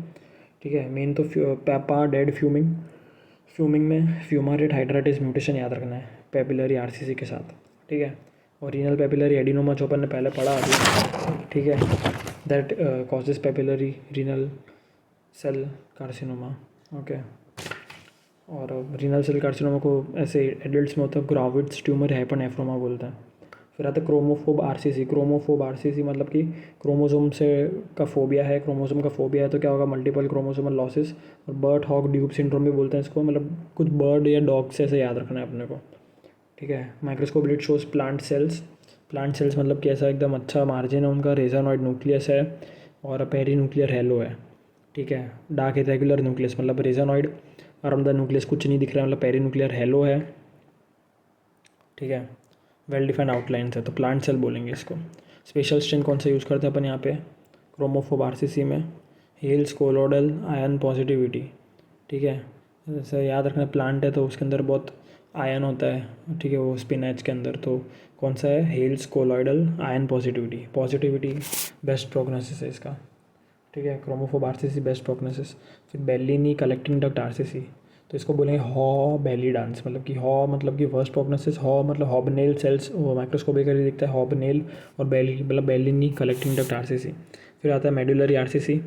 ठीक है। मेन तो पापा डैड फ्यूमिंग में फ्यूमारेट हाइड्रेटेस म्यूटेशन याद रखना है पेपिलरी RCC के साथ, ठीक है। और रीनल पेपिलरी एडिनोमा जो अपन ने पहले पढ़ा अभी, ठीक है, that causes papillary renal cell carcinoma, okay. और रीनल सेल कार्सिनोमा को ऐसे एडल्ट्स में होता है ग्राविड्स ट्यूमर हाइपरनेफ्रोमा बोलते हैं। फिर आता है क्रोमोफोब RCC मतलब कि क्रोमोसोम से का फोबिया है, क्रोमोसोम का फोबिया है तो क्या होगा, मल्टीपल क्रोमोसोमल लॉसेस। और बर्ड हॉग ड्यूब सिंड्रोम भी बोलते हैं इसको, मतलब कुछ बर्ड या डॉग से ऐसे याद रखना है अपने को, ठीक है। माइक्रोस्कोप लिट शोज प्लांट सेल्स मतलब कि ऐसा एकदम अच्छा मार्जिन है उनका, रेजानॉइड न्यूक्लियस है और पेरी न्यूक्लियर हेलो है, ठीक है। डार्क इरेगुलर न्यूक्लियस मतलब रेजानॉइड अराउंड द न्यूक्लियस कुछ नहीं दिख रहा है, मतलब पेरी न्यूक्लियर हेलो है, ठीक है। वेल डिफाइंड आउटलाइंस है तो प्लांट सेल बोलेंगे इसको। स्पेशल स्ट्रेन कौन सा यूज़ करते हैं अपन यहाँ पे, क्रोमोफोब RCC में हेल्स कोलोडल आयन पॉजिटिविटी, ठीक है। जैसे याद रखना प्लांट है तो उसके अंदर बहुत आयन होता है, ठीक है, वो स्पिनच के अंदर, तो कौन सा है, Hale's colloidal iron positivity best prognosis है इसका, ठीक है। Chromophobe RCC best prognosis. फिर बेलिनी कलेक्टिंग डक्ट RCC तो इसको बोलेंगे हॉ बेली डांस, मतलब कि हॉ मतलब कि वर्स्ट प्रोग्नोसिस, हॉ मतलब हॉबनेल सेल्स, वो माइक्रोस्कोपिक दिखता है हॉबनेल, और बेली मतलब बेलिनी कलेक्टिंग डक्ट RCC। फिर आता है medullary RCC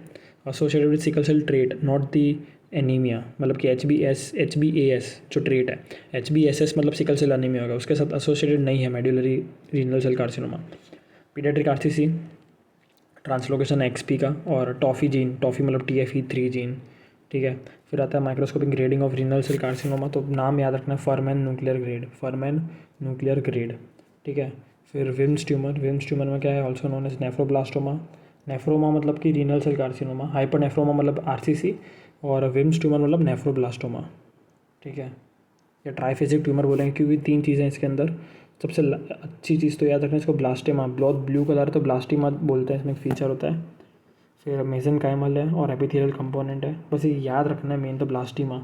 associated with sickle cell trait not the anaemia, मतलब कि HBAS जो ट्रेट है, HBSS मतलब सिकल सेल एनीमिया होगा, उसके साथ एसोसिएटेड नहीं है medullary renal cell carcinoma. Paediatric RCC translocation XP का, और टॉफ़ी मतलब TFE3 जीन, ठीक है। फिर आता है microscopic grading of renal cell carcinoma, तो नाम याद रखना है फर्मैन न्यूक्लियर ग्रेड, ठीक है। फिर विम्स ट्यूमर में क्या है, ऑल्सो नोन एज नेफ्रोमा मतलब कि रीनल सेल कार्सिनोमा, हाइपरनेफ्रोमा मतलब RCC, और विम्स ट्यूमर मतलब नेफ्रोब्लास्टोमा, ठीक है। या ट्राइफेजिक ट्यूमर बोलेंगे क्योंकि 3 चीज़ें इसके अंदर। सबसे अच्छी चीज़ तो याद रखना इसको ब्लास्टेमा, ब्लू कलर तो ब्लास्टिमा बोलते हैं, इसमें एक फीचर होता है। फिर मेसेनकाइमल है और एपिथेलियल कंपोनेंट है, बस ये याद रखना है मेन तो ब्लास्टिमा।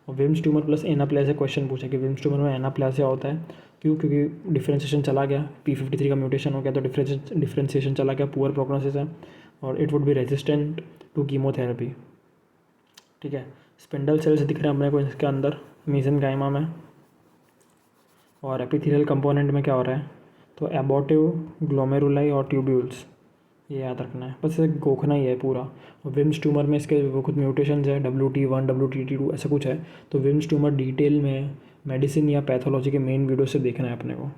और विम्स ट्यूमर प्लस एनाप्लेसिया क्वेश्चन पूछा कि विम्स ट्यूमर में एनाप्लेसिया होता है क्योंकि डिफ्रेंशिएशन चला गया, P53 का म्यूटेशन हो गया तो डिफ्रेंशिएशन चला गया, पुअर प्रोग्नोसिस है, और it would be resistant to chemotherapy, ठीक है। स्पिंडल सेल्स दिख रहे हैं अपने को इसके अंदर मेसेनकाइमा में। और एपिथेलियल कंपोनेंट में क्या हो रहा है, तो एबॉर्टिव ग्लोमेरुलाई और ट्यूब्यूल्स, ये याद रखना है, बस एक गोखना ही है पूरा। और विम्स ट्यूमर में इसके वो कुछ म्यूटेशंस है, WT1 WT2 ऐसा कुछ है, तो विम्स ट्यूमर डिटेल में मेडिसिन या पैथोलॉजी के मेन वीडियो से देखना है अपने को।